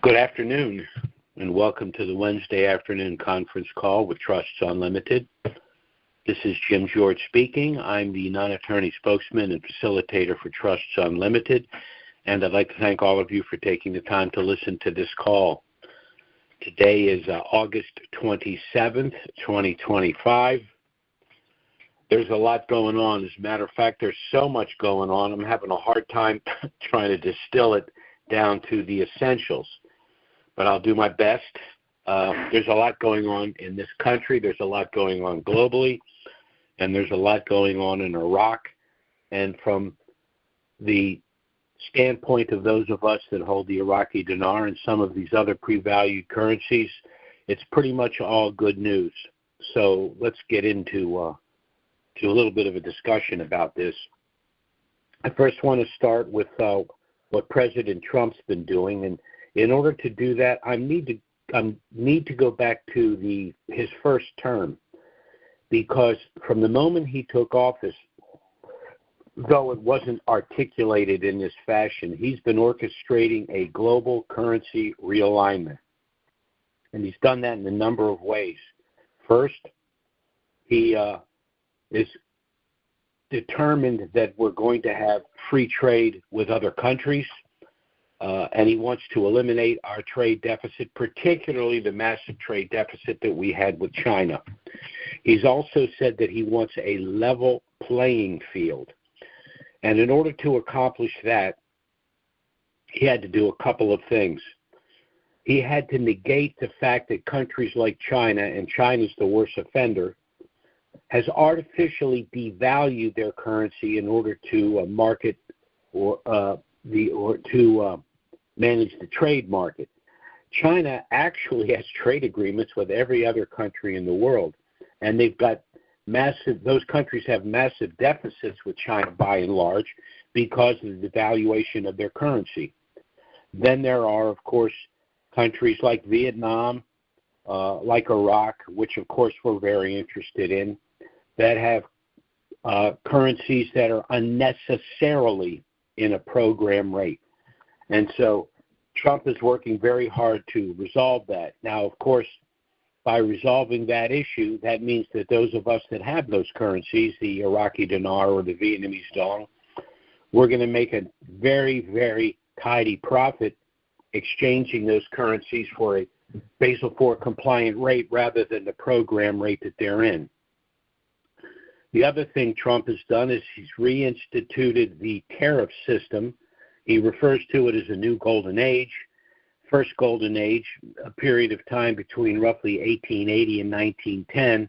Good afternoon, and welcome to the Wednesday afternoon conference call with Trusts Unlimited. This is Jim George speaking. I'm the non-attorney spokesman and facilitator for Trusts Unlimited, and I'd like to thank all of you for taking the time to listen to this call. Today is August 27th, 2025. There's a lot going on. As a matter of fact, there's so much going on, I'm having a hard time trying to distill it down to the essentials, but I'll do my best. There's a lot going on in this country, there's a lot going on globally, and there's a lot going on in Iraq. And from the standpoint of those of us that hold the Iraqi dinar and some of these other pre-valued currencies, it's pretty much all good news. So let's get into a little bit of a discussion about this. I first want to start with what President Trump's been doing, and in order to do that, I need to go back to his first term, because from the moment he took office, though it wasn't articulated in this fashion, he's been orchestrating a global currency realignment, and he's done that in a number of ways. First, he is determined that we're going to have free trade with other countries, and he wants to eliminate our trade deficit, particularly the massive trade deficit that we had with China. He's also said that he wants a level playing field, and in order to accomplish that, he had to do a couple of things. He had to negate the fact that countries like China, and China's the worst offender, has artificially devalued their currency in order to market or manage the trade market. China actually has trade agreements with every other country in the world, and they've got those countries have massive deficits with China by and large because of the devaluation of their currency. Then there are, of course, countries like Vietnam, like Iraq, which of course we're very interested in, that have currencies that are unnecessarily in a program rate. And so Trump is working very hard to resolve that. Now, of course, by resolving that issue, that means that those of us that have those currencies, the Iraqi dinar or the Vietnamese dong, we're going to make a very, very tidy profit exchanging those currencies for a Basel IV compliant rate rather than the program rate that they're in. The other thing Trump has done is he's reinstituted the tariff system. He refers to it as a new golden age. First golden age, a period of time between roughly 1880 and 1910,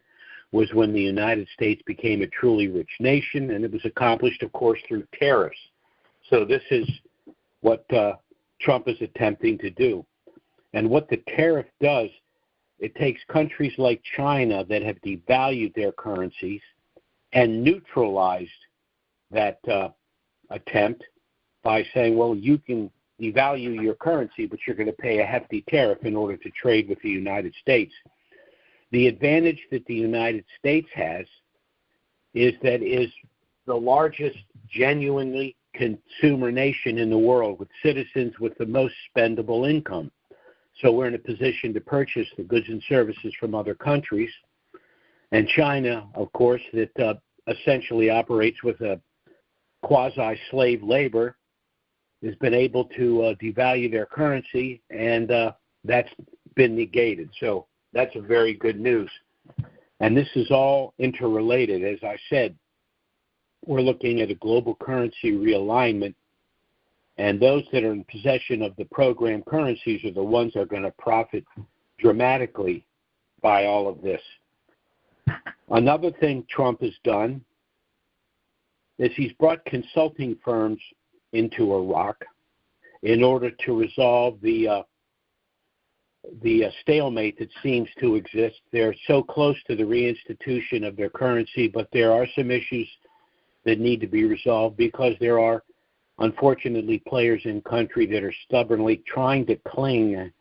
was when the United States became a truly rich nation, and it was accomplished, of course, through tariffs. So this is what Trump is attempting to do. And what the tariff does, it takes countries like China that have devalued their currencies and neutralized that attempt by saying, well, you can devalue your currency, but you're going to pay a hefty tariff in order to trade with the United States. The advantage that the United States has is that it is the largest genuinely consumer nation in the world, with citizens with the most spendable income. So we're in a position to purchase the goods and services from other countries. And China, of course, that essentially operates with a quasi-slave labor, has been able to devalue their currency, and that's been negated. So that's a very good news. And this is all interrelated. As I said, we're looking at a global currency realignment, and those that are in possession of the program currencies are the ones that are going to profit dramatically by all of this. Another thing Trump has done is he's brought consulting firms into Iraq in order to resolve the stalemate that seems to exist. They're so close to the reinstitution of their currency, but there are some issues that need to be resolved because there are, unfortunately, players in country that are stubbornly trying to cling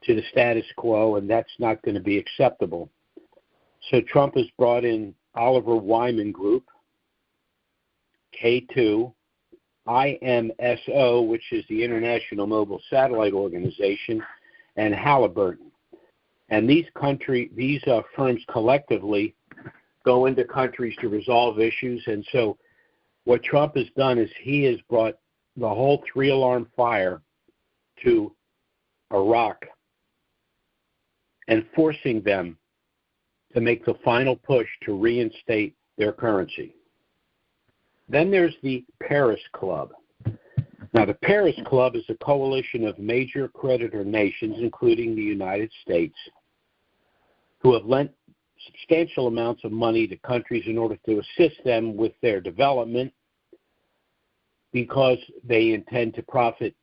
to the status quo, and that's not going to be acceptable. So Trump has brought in Oliver Wyman Group, K2, IMSO, which is the International Mobile Satellite Organization, and Halliburton. And these firms collectively go into countries to resolve issues. And so what Trump has done is he has brought the whole three-alarm fire to Iraq and forcing them to make the final push to reinstate their currency. Then there's the Paris Club. Now, the Paris Club is a coalition of major creditor nations, including the United States, who have lent substantial amounts of money to countries in order to assist them with their development because they intend to profit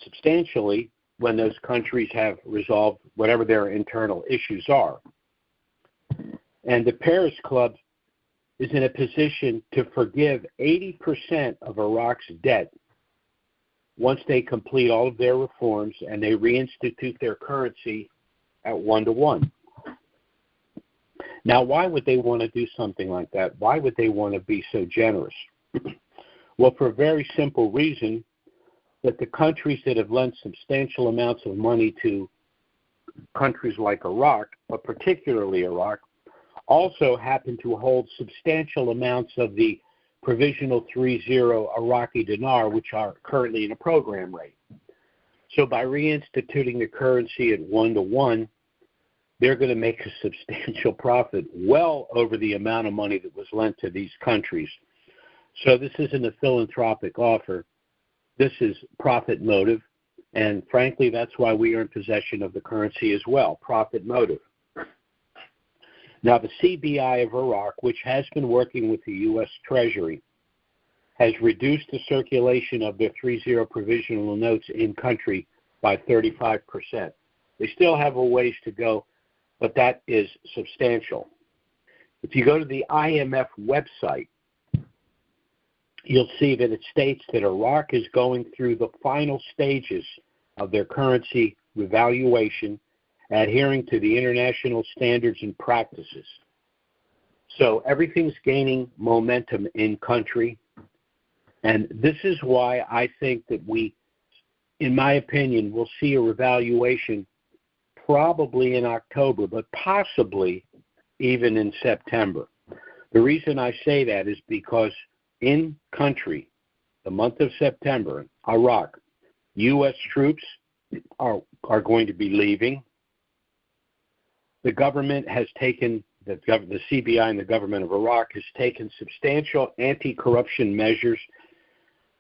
substantially when those countries have resolved whatever their internal issues are. And the Paris Club is in a position to forgive 80% of Iraq's debt once they complete all of their reforms and they reinstitute their currency at 1-to-1. Now, why would they want to do something like that? Why would they want to be so generous? Well, for a very simple reason, that the countries that have lent substantial amounts of money to countries like Iraq, but particularly Iraq, also happen to hold substantial amounts of the provisional 3-0 Iraqi dinar, which are currently in a program rate. So by reinstituting the currency at 1-to-1, they're going to make a substantial profit, well over the amount of money that was lent to these countries. So this isn't a philanthropic offer. This is profit motive, and frankly, that's why we are in possession of the currency as well, profit motive. Now, the CBI of Iraq, which has been working with the U.S. Treasury, has reduced the circulation of their 3-0 provisional notes in country by 35%. They still have a ways to go, but that is substantial. If you go to the IMF website, you'll see that it states that Iraq is going through the final stages of their currency revaluation, adhering to the international standards and practices. So everything's gaining momentum in country, and this is why I think that we, in my opinion, will see a revaluation probably in October, but possibly even in September. The reason I say that is because in country, the month of September, Iraq, U.S. troops are going to be leaving. The government has taken, the CBI and the government of Iraq has taken substantial anti-corruption measures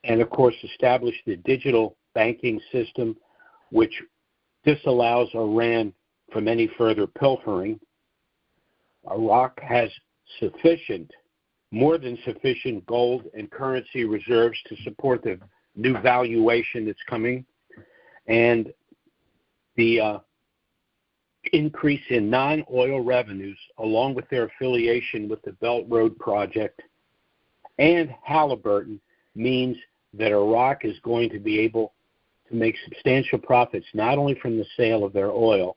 and, of course, established the digital banking system, which disallows Iran from any further pilfering. Iraq has more than sufficient gold and currency reserves to support the new valuation that's coming, and the increase in non-oil revenues, along with their affiliation with the Belt Road Project and Halliburton, means that Iraq is going to be able to make substantial profits not only from the sale of their oil,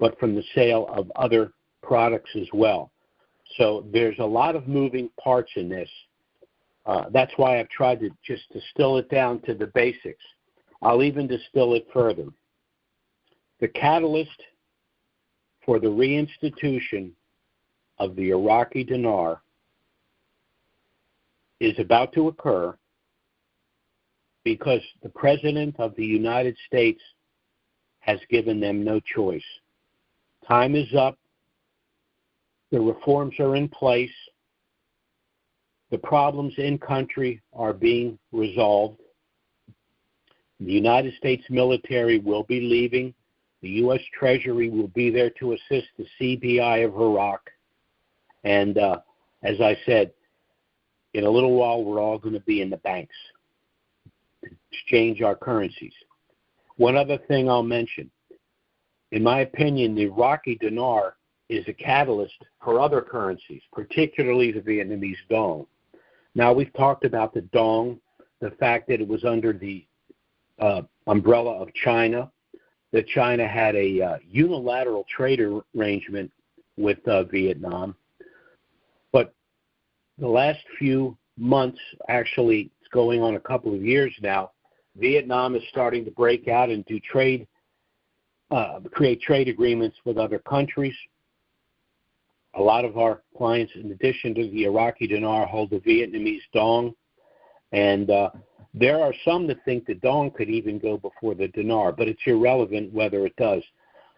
but from the sale of other products as well. So there's a lot of moving parts in this. That's why I've tried to just distill it down to the basics. I'll even distill it further. The catalyst for the reinstitution of the Iraqi dinar is about to occur because the President of the United States has given them no choice. Time is up. The reforms are in place. The problems in country are being resolved. The United States military will be leaving. The U.S. Treasury will be there to assist the CBI of Iraq. And as I said, in a little while, we're all going to be in the banks to exchange our currencies. One other thing I'll mention. In my opinion, the Iraqi dinar is a catalyst for other currencies, particularly the Vietnamese dong. Now, we've talked about the dong, the fact that it was under the umbrella of China, that China had a unilateral trade arrangement with Vietnam. But the last few months, actually, it's going on a couple of years now. Vietnam is starting to break out and do create trade agreements with other countries. A lot of our clients, in addition to the Iraqi dinar, hold the Vietnamese dong. And there are some that think the dong could even go before the dinar, but it's irrelevant whether it does.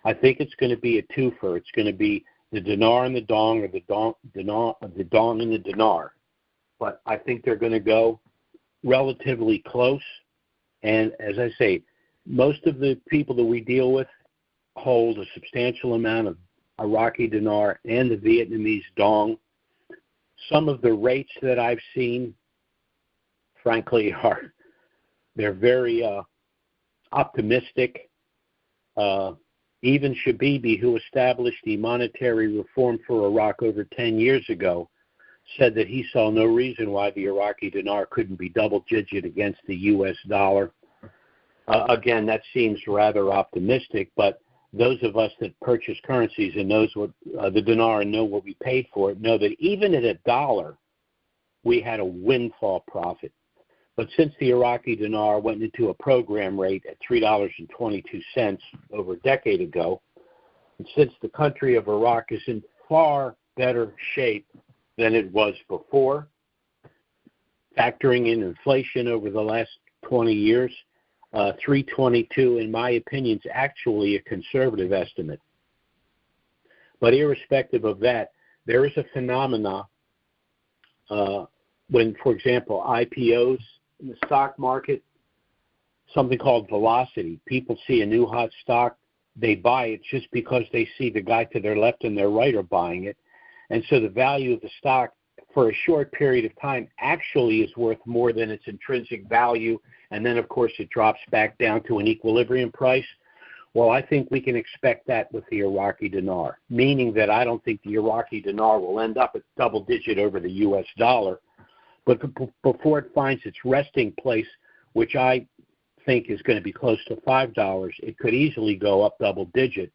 I think it's going to be a twofer. It's going to be the dinar and the dong, or the dong and the dinar. But I think they're going to go relatively close. And as I say, most of the people that we deal with hold a substantial amount of Iraqi dinar and the Vietnamese dong. Some of the rates that I've seen, frankly, they're very optimistic. Even Shabibi, who established the monetary reform for Iraq over 10 years ago, said that he saw no reason why the Iraqi dinar couldn't be double-digit against the U.S. dollar. Again, that seems rather optimistic, but those of us that purchase currencies and knows what the dinar and know what we paid for it know that even at $1, we had a windfall profit. But since the Iraqi dinar went into a program rate at $3.22 over a decade ago, and since the country of Iraq is in far better shape than it was before, factoring in inflation over the last 20 years, 322, in my opinion, is actually a conservative estimate. But irrespective of that, there is a phenomena when, for example, IPOs in the stock market, something called velocity. People see a new hot stock, they buy it just because they see the guy to their left and their right are buying it. And so the value of the stock for a short period of time actually is worth more than its intrinsic value. And then, of course, it drops back down to an equilibrium price. Well, I think we can expect that with the Iraqi dinar, meaning that I don't think the Iraqi dinar will end up at double digit over the U.S. dollar. But before it finds its resting place, which I think is going to be close to $5, it could easily go up double digit.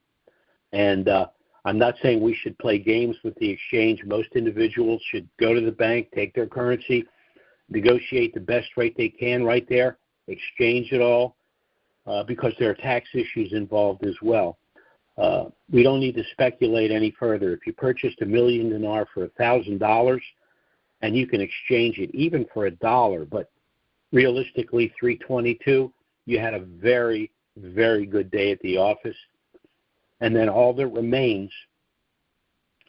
And I'm not saying we should play games with the exchange. Most individuals should go to the bank, take their currency, negotiate the best rate they can right there, exchange it all, because there are tax issues involved as well. We don't need to speculate any further. If you purchased $1 million dinar for $1,000, and you can exchange it even for $1, but realistically 322, you had a very, very good day at the office. And then all that remains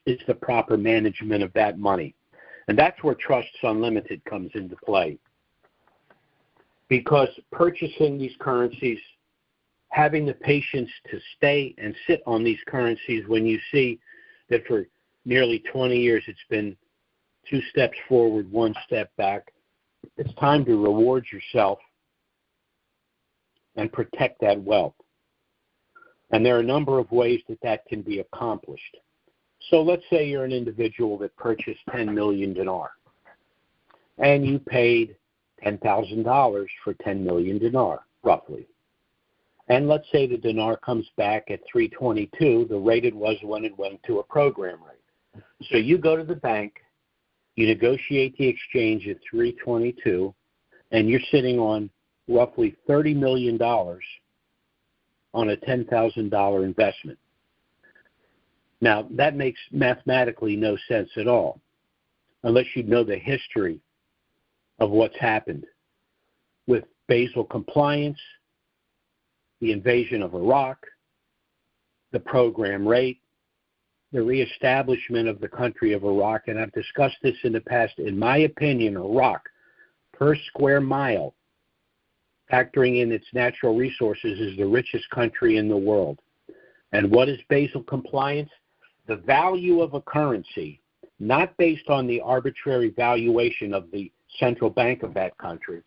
is the proper management of that money. And that's where Trusts Unlimited comes into play. Because purchasing these currencies, having the patience to stay and sit on these currencies when you see that for nearly 20 years it's been 2 steps forward, 1 step back, it's time to reward yourself and protect that wealth. And there are a number of ways that that can be accomplished. So let's say you're an individual that purchased 10 million dinar, and you paid $10,000 for 10 million dinar, roughly. And let's say the dinar comes back at 322, the rate it was when it went to a program rate. So you go to the bank, you negotiate the exchange at 322, and you're sitting on roughly $30 million on a $10,000 investment. Now, that makes mathematically no sense at all, unless you know the history of what's happened with Basel compliance, the invasion of Iraq, the program rate, the reestablishment of the country of Iraq. And I've discussed this in the past. In my opinion, Iraq, per square mile, factoring in its natural resources, is the richest country in the world. And what is Basel compliance? The value of a currency, not based on the arbitrary valuation of the central bank of that country,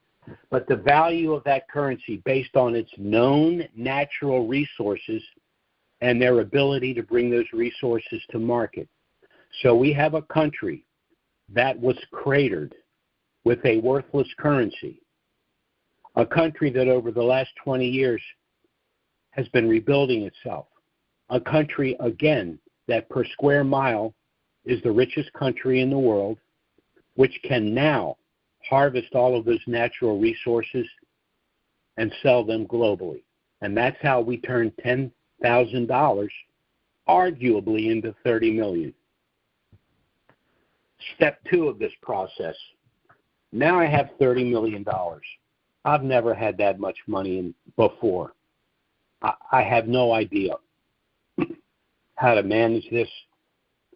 but the value of that currency based on its known natural resources and their ability to bring those resources to market. So we have a country that was cratered with a worthless currency, a country that over the last 20 years has been rebuilding itself, a country, again, that per square mile is the richest country in the world, which can now harvest all of those natural resources, and sell them globally. And that's how we turn $10,000 arguably into $30 million. Step 2 of this process. Now I have $30 million. I've never had that much money before. I have no idea how to manage this,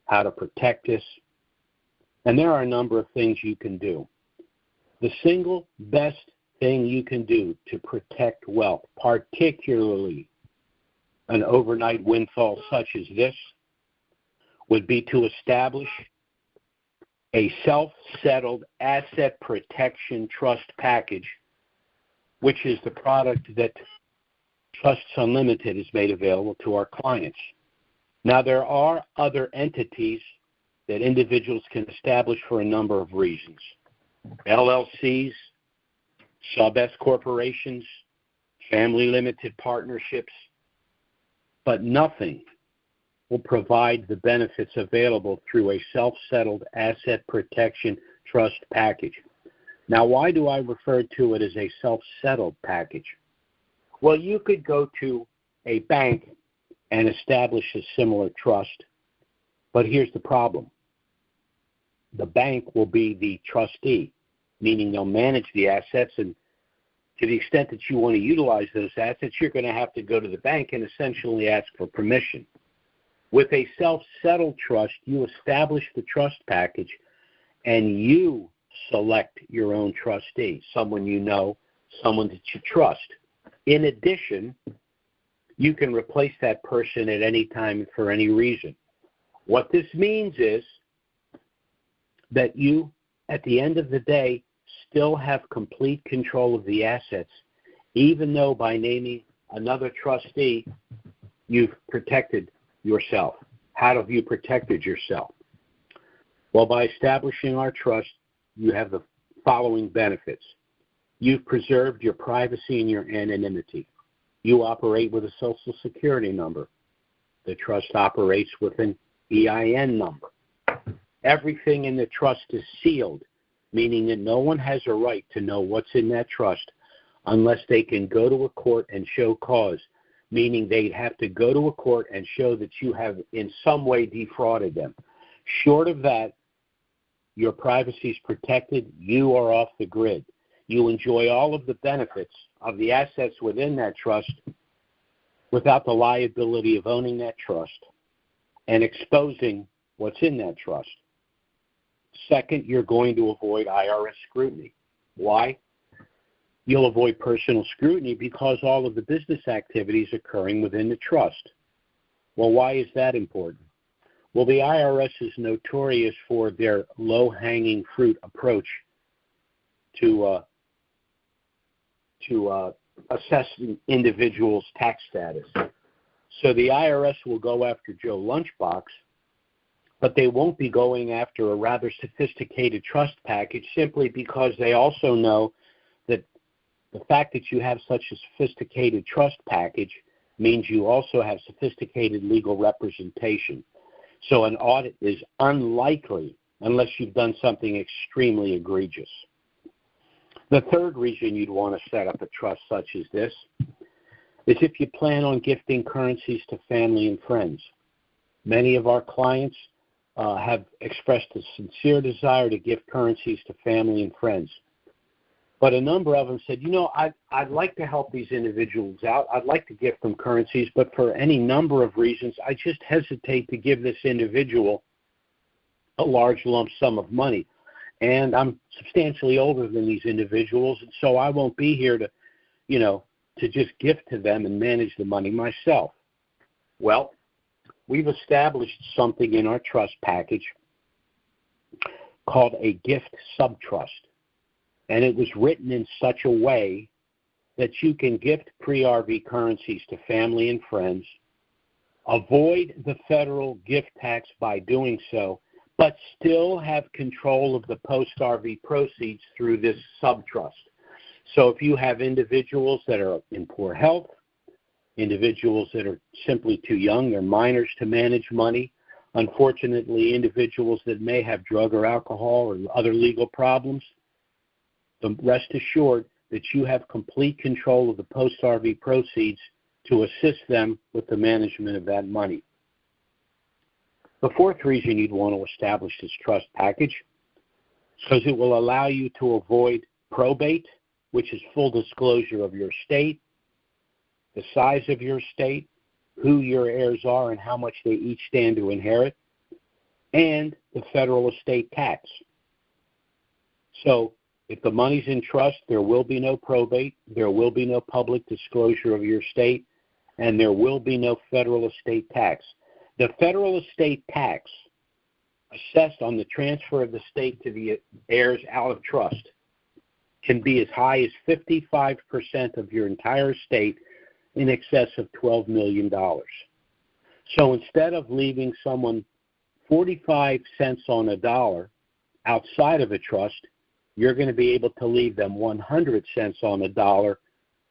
how to protect this. And there are a number of things you can do. The single best thing you can do to protect wealth, particularly an overnight windfall such as this, would be to establish a self-settled asset protection trust package, which is the product that Trusts Unlimited has made available to our clients. Now, there are other entities that individuals can establish for a number of reasons. LLCs, sub-S corporations, family limited partnerships, but nothing will provide the benefits available through a self-settled asset protection trust package. Now, why do I refer to it as a self-settled package? Well, you could go to a bank and establish a similar trust, but here's the problem. The bank will be the trustee, meaning they'll manage the assets, and to the extent that you want to utilize those assets, you're going to have to go to the bank and essentially ask for permission. With a self-settled trust, you establish the trust package, and you select your own trustee, someone you know, someone that you trust. In addition, you can replace that person at any time for any reason. What this means is that you, at the end of the day, still have complete control of the assets, even though by naming another trustee, you've protected yourself. How have you protected yourself? Well, by establishing our trust, you have the following benefits. You've preserved your privacy and your anonymity. You operate with a Social Security number. The trust operates with an EIN number. Everything in the trust is sealed, meaning that no one has a right to know what's in that trust unless they can go to a court and show cause, meaning they'd have to go to a court and show that you have in some way defrauded them. Short of that, your privacy is protected. You are off the grid. You enjoy all of the benefits of the assets within that trust without the liability of owning that trust and exposing what's in that trust. Second, you're going to avoid IRS scrutiny. Why? You'll avoid personal scrutiny because all of the business activities occurring within the trust. Well, why is that important? Well, the IRS is notorious for their low-hanging fruit approach to assessing individuals' tax status. So the IRS will go after Joe Lunchbox, but they won't be going after a rather sophisticated trust package simply because they also know that the fact that you have such a sophisticated trust package means you also have sophisticated legal representation. So an audit is unlikely unless you've done something extremely egregious. The third reason you'd want to set up a trust such as this is if you plan on gifting currencies to family and friends. Many of our clients have expressed a sincere desire to gift currencies to family and friends. But a number of them said, I'd like to help these individuals out. I'd like to gift them currencies, but for any number of reasons, I just hesitate to give this individual a large lump sum of money. And I'm substantially older than these individuals, and so I won't be here to just gift to them and manage the money myself. Well, we've established something in our trust package called a gift subtrust. And it was written in such a way that you can gift pre-RV currencies to family and friends, avoid the federal gift tax by doing so, but still have control of the post-RV proceeds through this subtrust. So if you have individuals that are in poor health, individuals that are simply too young, they're minors to manage money, unfortunately individuals that may have drug or alcohol or other legal problems, rest assured that you have complete control of the post-RV proceeds to assist them with the management of that money. The fourth reason you'd want to establish this trust package is because it will allow you to avoid probate, which is full disclosure of your estate, the size of your estate, who your heirs are and how much they each stand to inherit, and the federal estate tax. So if the money's in trust, there will be no probate, there will be no public disclosure of your estate, and there will be no federal estate tax. The federal estate tax assessed on the transfer of the estate to the heirs out of trust can be as high as 55% of your entire estate, in excess of $12 million. So instead of leaving someone 45 cents on a dollar outside of a trust, you're going to be able to leave them 100 cents on a dollar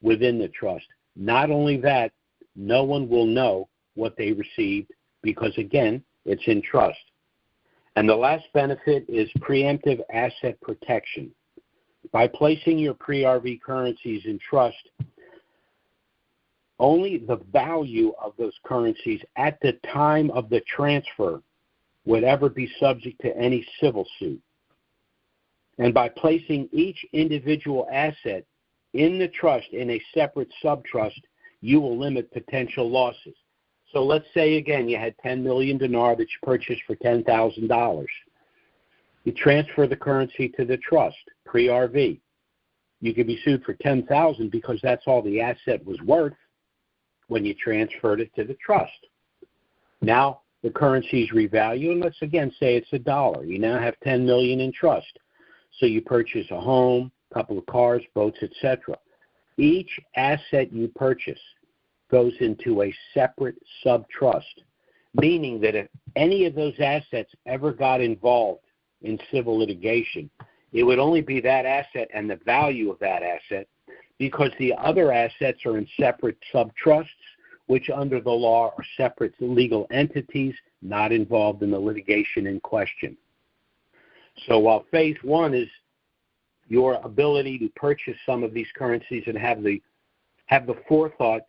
within the trust. Not only that, no one will know what they received because, again, it's in trust. And the last benefit is preemptive asset protection. By placing your pre-RV currencies in trust, only the value of those currencies at the time of the transfer would ever be subject to any civil suit. And by placing each individual asset in the trust in a separate subtrust, you will limit potential losses. So let's say, again, you had 10 million dinar that you purchased for $10,000. You transfer the currency to the trust, pre-RV. You could be sued for $10,000 because that's all the asset was worth when you transferred it to the trust. Now the currency is revalued, and let's again say it's $1. You now have 10 million in trust. So you purchase a home, a couple of cars, boats, etc. Each asset you purchase goes into a separate sub-trust, meaning that if any of those assets ever got involved in civil litigation, it would only be that asset and the value of that asset, because the other assets are in separate sub-trusts, which under the law are separate legal entities not involved in the litigation in question. So while phase one is your ability to purchase some of these currencies and have the forethought,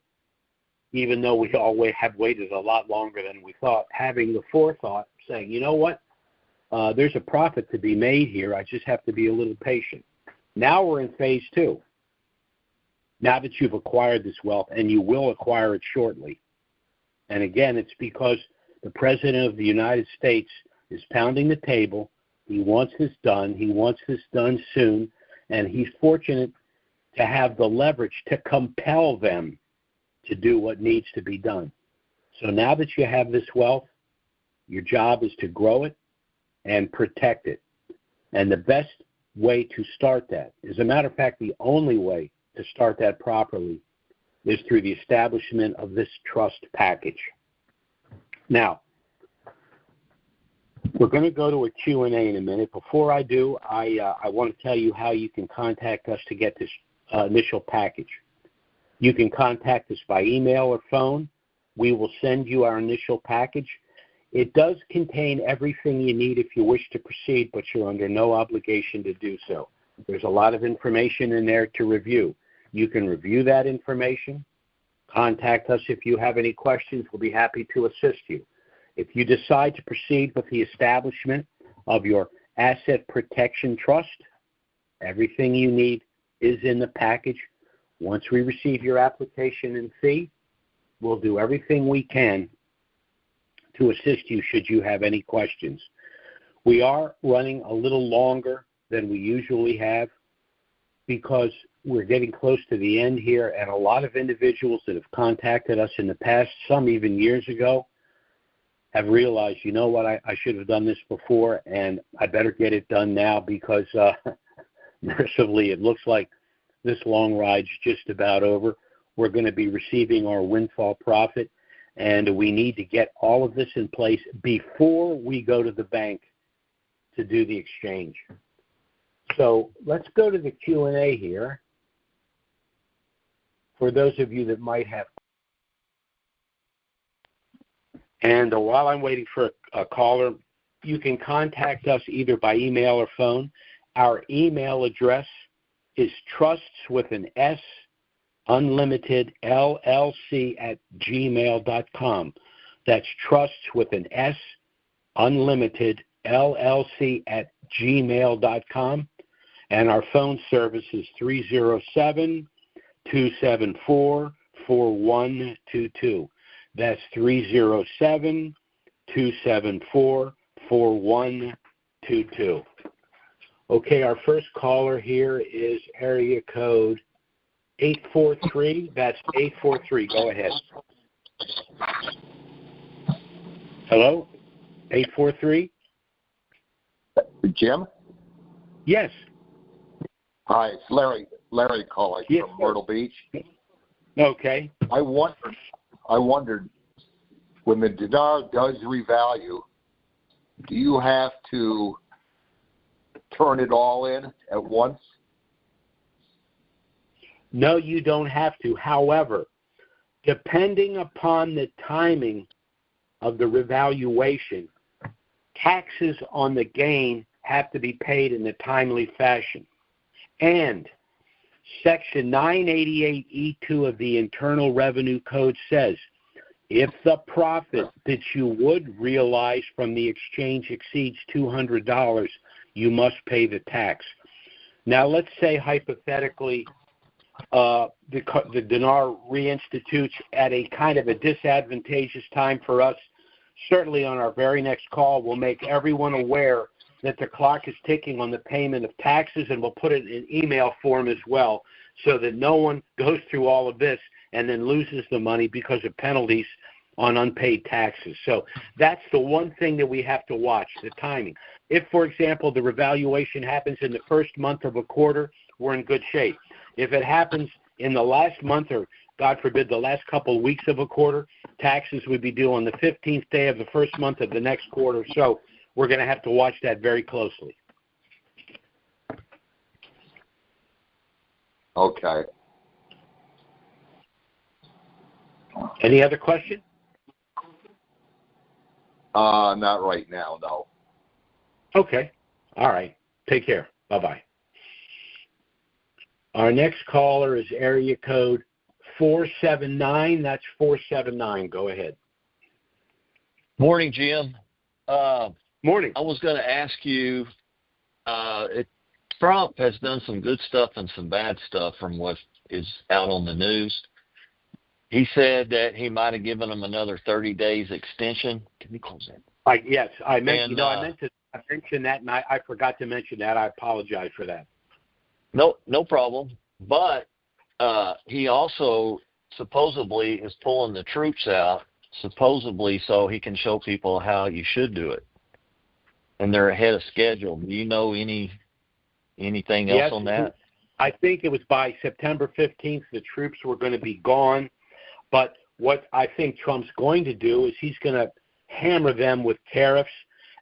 even though we always have waited a lot longer than we thought, having the forethought, saying, you know what, there's a profit to be made here. I just have to be a little patient. Now we're in phase two. Now that you've acquired this wealth, and you will acquire it shortly. And again, it's because the President of the United States is pounding the table. He wants this done. He wants this done soon. And he's fortunate to have the leverage to compel them to do what needs to be done. So now that you have this wealth, your job is to grow it and protect it. And the best way to start that, as a matter of fact, the only way to start that properly, is through the establishment of this trust package. Now, we're going to go to a Q&A in a minute. Before I do, I want to tell you how you can contact us to get this initial package. You can contact us by email or phone. We will send you our initial package. It does contain everything you need if you wish to proceed, but you're under no obligation to do so. There's a lot of information in there to review. You can review that information. Contact us if you have any questions. We'll be happy to assist you. If you decide to proceed with the establishment of your asset protection trust, everything you need is in the package. Once we receive your application and fee, we'll do everything we can to assist you should you have any questions. We are running a little longer than we usually have because we're getting close to the end here, and a lot of individuals that have contacted us in the past, some even years ago, have realized, you know what, I should have done this before, and I better get it done now because mercifully it looks like this long ride's just about over. We're going to be receiving our windfall profit, and we need to get all of this in place before we go to the bank to do the exchange. So let's go to the Q&A here for those of you that might have. And while I'm waiting for a caller, you can contact us either by email or phone. Our email address is Trusts with an S, Unlimited LLC at gmail.com. That's Trusts with an S, Unlimited LLC at gmail.com. And our phone service is 307-274-4122. That's 307-274-4122. Okay, our first caller here is area code 843. That's 843. Go ahead. Hello? 843? Jim? Yes. Hi, it's Larry calling from Myrtle Beach. Okay. I wondered, when the dinar does revalue, do you have to turn it all in at once? No, you don't have to. However, depending upon the timing of the revaluation, taxes on the gain have to be paid in a timely fashion. And Section 988E2 of the Internal Revenue Code says, if the profit that you would realize from the exchange exceeds $200, you must pay the tax. Now, let's say hypothetically the dinar reinstitutes at a kind of a disadvantageous time for us. Certainly on our very next call, we'll make everyone aware that the clock is ticking on the payment of taxes, and we'll put it in email form as well so that no one goes through all of this and then loses the money because of penalties on unpaid taxes. So that's the one thing that we have to watch, the timing. If, for example, the revaluation happens in the first month of a quarter, we're in good shape. If it happens in the last month or, God forbid, the last couple of weeks of a quarter, taxes would be due on the 15th day of the first month of the next quarter. So we're going to have to watch that very closely. Okay. Any other question? Not right now, no. Okay. All right. Take care. Bye-bye. Our next caller is area code 479. That's 479. Go ahead. Morning, Jim. Morning. I was going to ask you, Trump has done some good stuff and some bad stuff from what is out on the news. He said that he might have given them another 30 days extension. Can you close that? Yes, I meant to mention that, and I forgot to mention that. I apologize for that. No problem. But he also supposedly is pulling the troops out, supposedly so he can show people how you should do it. And they're ahead of schedule. Do you know anything else on that? I think it was by September 15th the troops were going to be gone. But what I think Trump's going to do is he's going to hammer them with tariffs,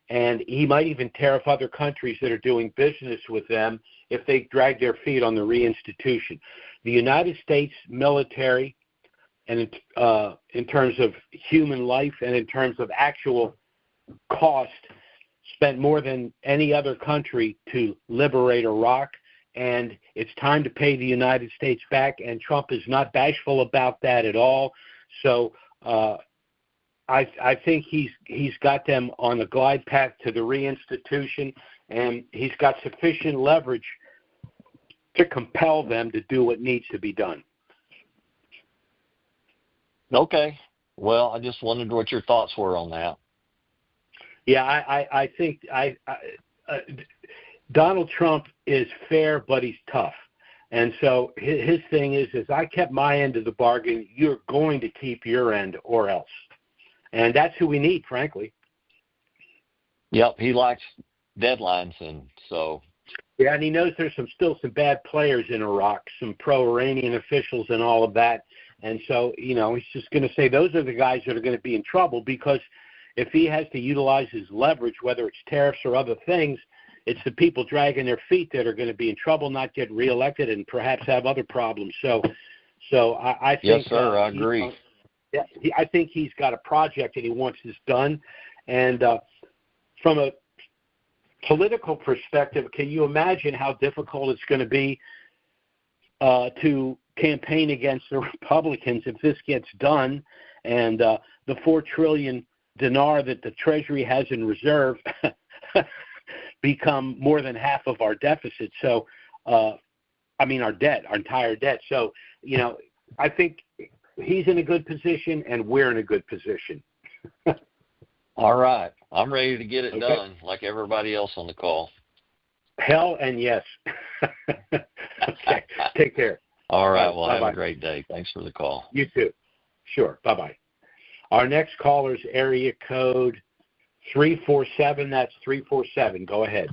and he might even tariff other countries that are doing business with them if they drag their feet on the reinstitution. The United States military, and in terms of human life and in terms of actual cost, spent more than any other country to liberate Iraq, and it's time to pay the United States back, and Trump is not bashful about that at all. So I think he's got them on a glide path to the reinstitution, and he's got sufficient leverage to compel them to do what needs to be done. Okay. Well, I just wondered what your thoughts were on that. Yeah, I think Donald Trump is fair, but he's tough. And so his thing is I kept my end of the bargain, you're going to keep your end or else. And that's who we need, frankly. Yep, he likes deadlines, and so. Yeah, and he knows there's still some bad players in Iraq, some pro-Iranian officials and all of that. And so, he's just going to say those are the guys that are going to be in trouble, because if he has to utilize his leverage, whether it's tariffs or other things, it's the people dragging their feet that are going to be in trouble, not get reelected, and perhaps have other problems. So I think. Yes, sir, I agree. I think he's got a project and he wants this done. And from a political perspective, can you imagine how difficult it's going to be to campaign against the Republicans if this gets done, and the 4 trillion dinar that the Treasury has in reserve become more than half of our deficit. So, our debt, our entire debt. So, I think he's in a good position, and we're in a good position. All right. I'm ready to get it done like everybody else on the call. Hell and yes. Okay. Take care. All right. Well, Bye-bye. have a great day. Thanks for the call. You too. Sure. Bye-bye. Our next caller is area code 347. That's 347. Go ahead.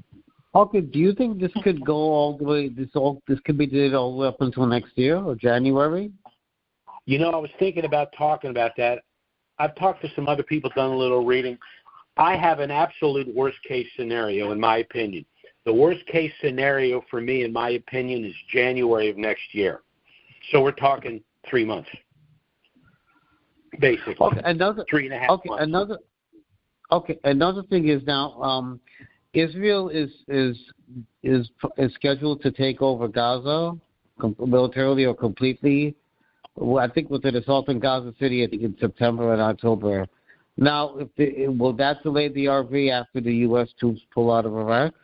Okay. Do you think this could go all the way? This could be did all the way up until next year or January? I was thinking about talking about that. I've talked to some other people, done a little reading. I have an absolute worst-case scenario, in my opinion. The worst-case scenario for me, in my opinion, is January of next year. So we're talking 3 months, basically. Okay, 3.5 months. Another thing is now Israel is scheduled to take over Gaza militarily or completely. Well, I think with the assault in Gaza City, I think in September and October. Now, will that delay the RV after the U.S. troops pull out of Iraq?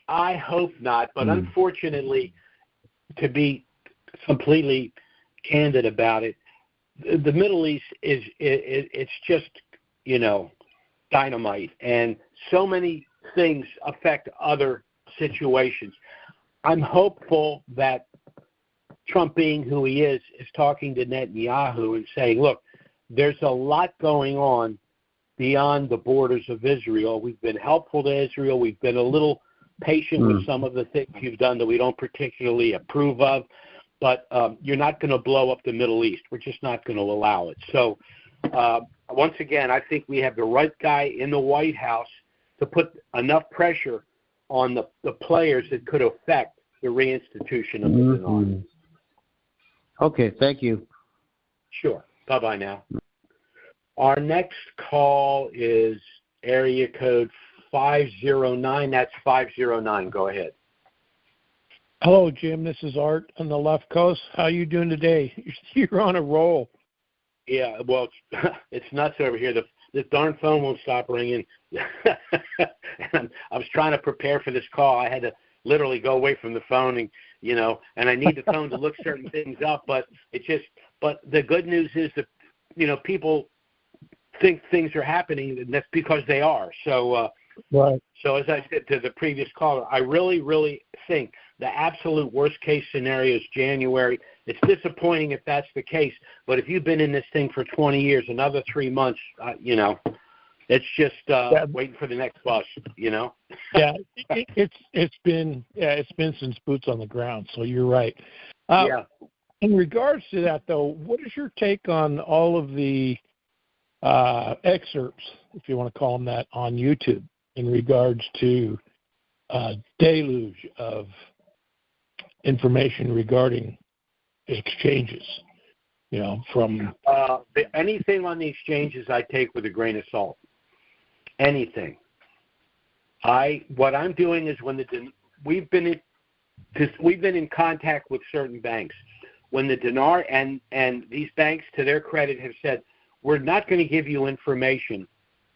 I hope not, but unfortunately, to be completely candid about it, the Middle East it's just, dynamite, and so many things affect other situations. I'm hopeful that Trump, being who he is talking to Netanyahu and saying, look, there's a lot going on beyond the borders of Israel. We've been helpful to Israel. We've been a little patient with some of the things you've done that we don't particularly approve of, but you're not going to blow up the Middle East. We're just not going to allow it. So once again, I think we have the right guy in the White House to put enough pressure on the players that could affect the reinstitution of the dinar. Okay, thank you. Sure. Bye-bye now. Our next call is area code 509. That's 509. Go ahead. Hello, Jim. This is Art on the left coast. How are you doing today? You're on a roll. Yeah, well, it's nuts over here. This darn phone won't stop ringing. And I was trying to prepare for this call. I had to literally go away from the phone and I need the phone to look certain things up, but the good news is that, people think things are happening, and that's because they are. So, right. So as I said to the previous caller, I really, really think the absolute worst case scenario is January. It's disappointing if that's the case, but if you've been in this thing for 20 years, another 3 months, it's just waiting for the next bus, Yeah, it's been since boots on the ground. So you're right. Yeah. In regards to that, though, what is your take on all of the excerpts, if you want to call them that, on YouTube in regards to deluge of information regarding exchanges? From anything on the exchanges, I take with a grain of salt. Anything. What I'm doing is we've been in contact with certain banks. When the dinar and these banks, to their credit, have said, we're not going to give you information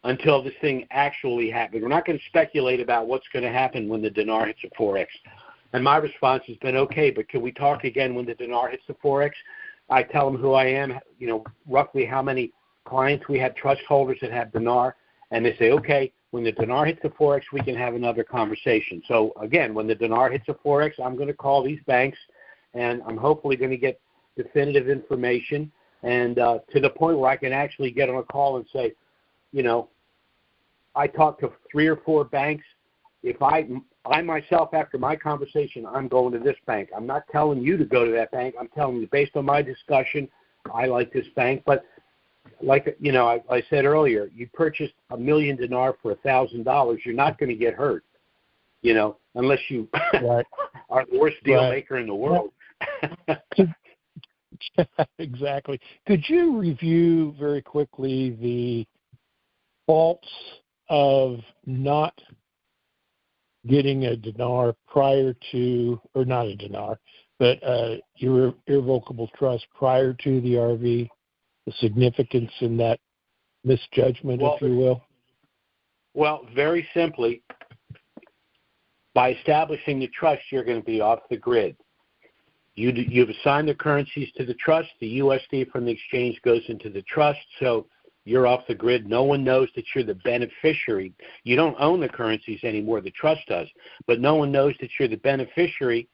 until this thing actually happens. We're not going to speculate about what's going to happen when the dinar hits a 4X. And my response has been, okay, but can we talk again when the dinar hits the 4X? I tell them who I am, roughly how many clients we have, trust holders that have dinar, and they say, okay, when the dinar hits the 4X, we can have another conversation. So, again, when the dinar hits a 4X, I'm going to call these banks, and I'm hopefully going to get definitive information, and to the point where I can actually get on a call and say, I talked to 3 or 4 banks. If I myself, after my conversation, I'm going to this bank. I'm not telling you to go to that bank. I'm telling you, based on my discussion, I like this bank. But like, I said earlier, you purchased $1 million dinar for $1,000. You're not going to get hurt, unless you right. are the worst deal maker in the world. Exactly. Could you review very quickly the faults of not getting a dinar prior to, or not a dinar, but irrevocable trust prior to the RV, the significance in that misjudgment, if you will? Well, very simply, by establishing the trust, you're going to be off the grid. You've assigned the currencies to the trust. The USD from the exchange goes into the trust, so you're off the grid. No one knows that you're the beneficiary. You don't own the currencies anymore. The trust does. But no one knows that you're the beneficiary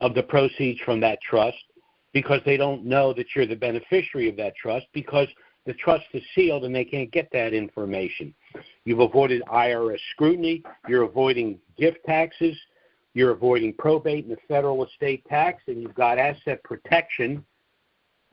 of the proceeds from that trust because they don't know that you're the beneficiary of that trust because the trust is sealed and they can't get that information. You've avoided IRS scrutiny. You're avoiding gift taxes. You're avoiding probate and the federal estate tax, and you've got asset protection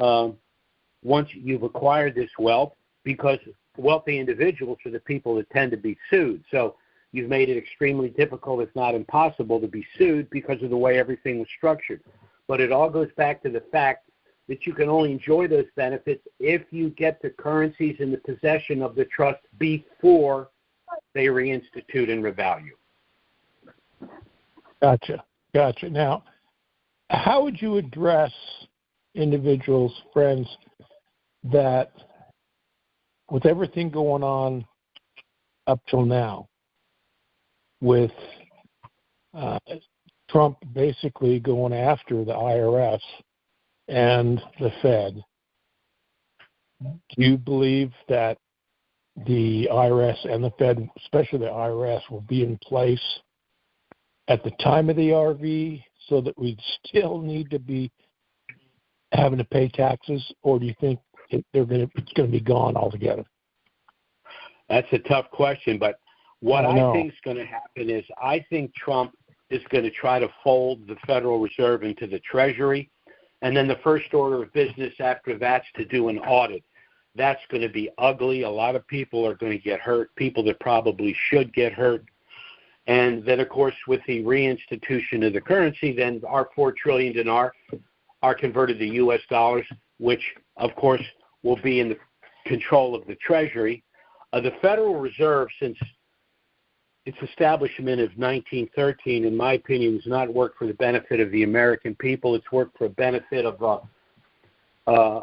once you've acquired this wealth, because wealthy individuals are the people that tend to be sued. So you've made it extremely difficult, if not impossible, to be sued because of the way everything was structured. But it all goes back to the fact that you can only enjoy those benefits if you get the currencies in the possession of the trust before they reinstitute and revalue. Gotcha. Now, how would you address individuals, friends, that with everything going on up till now, with Trump basically going after the IRS and the Fed, do you believe that the IRS and the Fed, especially the IRS, will be in place at the time of the RV so that we still need to be having to pay taxes, or do you think it's going to be gone altogether? That's a tough question, but what I think is going to happen is I think Trump is going to try to fold the Federal Reserve into the Treasury, and then the first order of business after that's to do an audit. That's going to be ugly. A lot of people are going to get hurt, people that probably should get hurt. And then, of course, with the reinstitution of the currency, then our $4 trillion dinar are converted to U.S. dollars, which, of course, will be in the control of the Treasury. The Federal Reserve, since its establishment of 1913, in my opinion, has not worked for the benefit of the American people. It's worked for the benefit of a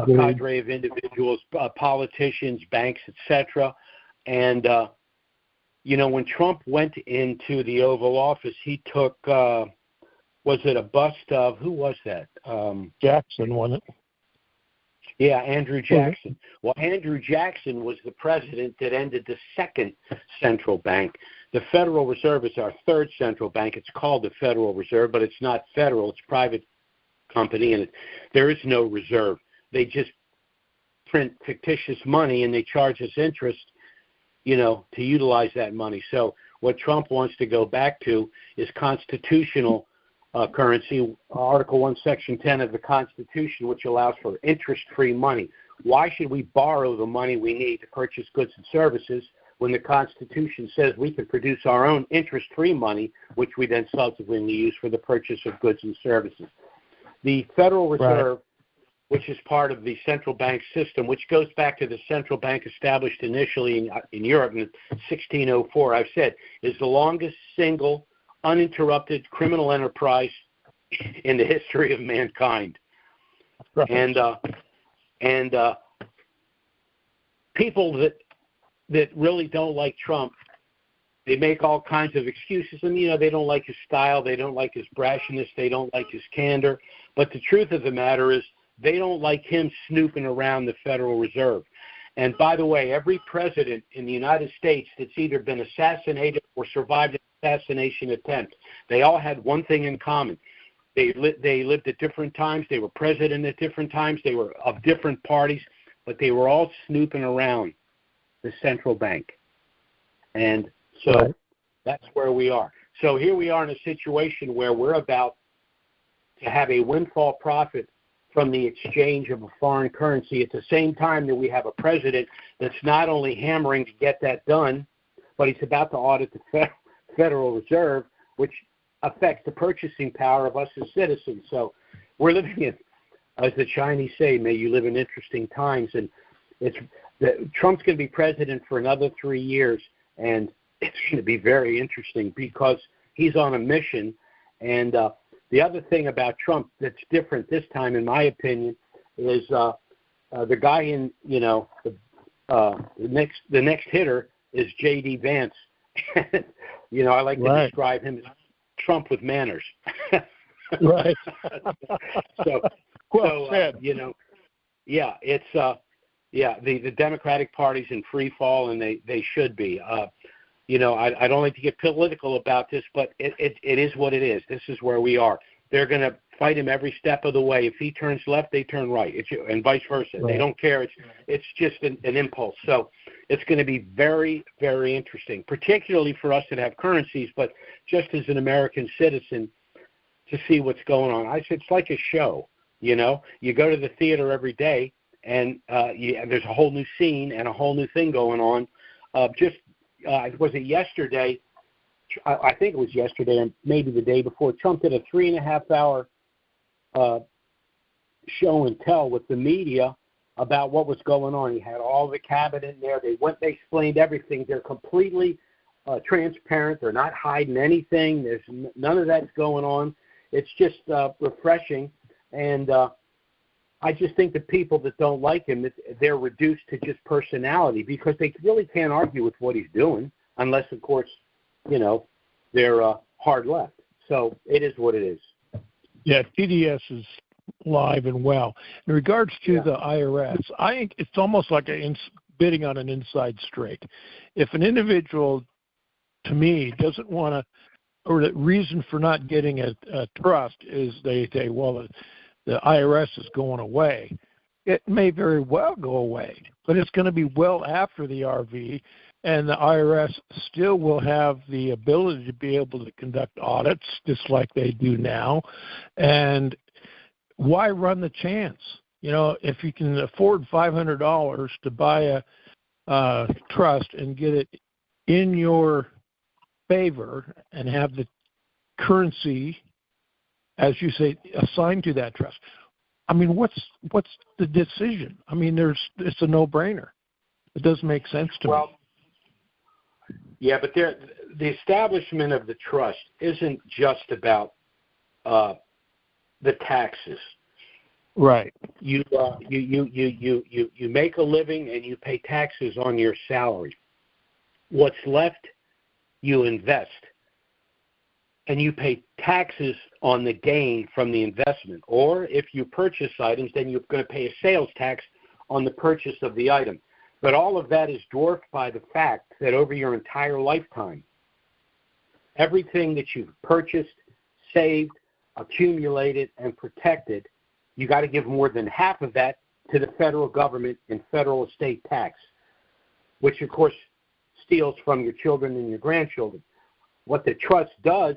cadre of individuals, politicians, banks, etc. And when Trump went into the Oval Office, he took, was it a bust of, who was that? Jackson, wasn't it? Yeah, Andrew Jackson. Mm-hmm. Well, Andrew Jackson was the president that ended the second central bank. The Federal Reserve is our third central bank. It's called the Federal Reserve, but it's not federal. It's a private company, and there is no reserve. They just print fictitious money, and they charge us interest, to utilize that money. So what Trump wants to go back to is constitutional currency, Article 1, Section 10 of the Constitution, which allows for interest-free money. Why should we borrow the money we need to purchase goods and services when the Constitution says we can produce our own interest-free money, which we then subsequently use for the purchase of goods and services? The Federal Reserve, which is part of the central bank system, which goes back to the central bank established initially in Europe in 1604, I've said, is the longest single uninterrupted criminal enterprise in the history of mankind. Right. And people that really don't like Trump, they make all kinds of excuses, and they don't like his style, they don't like his brashness, they don't like his candor. But the truth of the matter is, they don't like him snooping around the Federal Reserve. And by the way, every president in the United States that's either been assassinated or survived an assassination attempt, they all had one thing in common. They lived at different times. They were president at different times. They were of different parties, but they were all snooping around the central bank. And so that's where we are. So here we are in a situation where we're about to have a windfall profit from the exchange of a foreign currency at the same time that we have a president that's not only hammering to get that done, but he's about to audit the Federal Reserve, which affects the purchasing power of us as citizens. So we're living in, as the Chinese say, may you live in interesting times. And Trump's going to be president for another 3 years, and it's going to be very interesting because he's on a mission. And The other thing about Trump that's different this time, in my opinion, is the guy in, the next hitter is J.D. Vance. I like to describe him as Trump with manners. Right. Well said. It's the Democratic Party's in free fall, and they should be. I don't like to get political about this, but it is what it is. This is where we are. They're going to fight him every step of the way. If he turns left, they turn right, and vice versa. Right. They don't care. It's just an impulse. So it's going to be very, very interesting, particularly for us that have currencies, but just as an American citizen to see what's going on. It's like a show. You go to the theater every day, and there's a whole new scene and a whole new thing going on. Was it yesterday? I think it was yesterday, or maybe the day before. Trump did a 3.5-hour show and tell with the media about what was going on. He had all the cabinet in there. They explained everything. They're completely transparent. They're not hiding anything. There's none of that's going on. It's just refreshing. And I just think the people that don't like him, they're reduced to just personality, because they really can't argue with what he's doing unless, of course, they're hard left. So it is what it is. Yeah, TDS is live and well. In regards to the IRS, I think it's almost like bidding on an inside straight. If an individual, to me, doesn't want to, or the reason for not getting a trust is they say, well, the IRS is going away. It may very well go away, but it's going to be well after the RV, and the IRS still will have the ability to be able to conduct audits just like they do now. And why run the chance? If you can afford $500 to buy a trust and get it in your favor and have the currency, as you say, assigned to that trust. I mean, what's the decision? I mean, it's a no-brainer. It doesn't make sense to me. Yeah, but the establishment of the trust isn't just about the taxes. Right. You make a living and you pay taxes on your salary. What's left, you invest. And you pay taxes on the gain from the investment. Or if you purchase items, then you're going to pay a sales tax on the purchase of the item. But all of that is dwarfed by the fact that over your entire lifetime, everything that you've purchased, saved, accumulated, and protected, you got to give more than half of that to the federal government in federal estate tax, which, of course, steals from your children and your grandchildren. What the trust does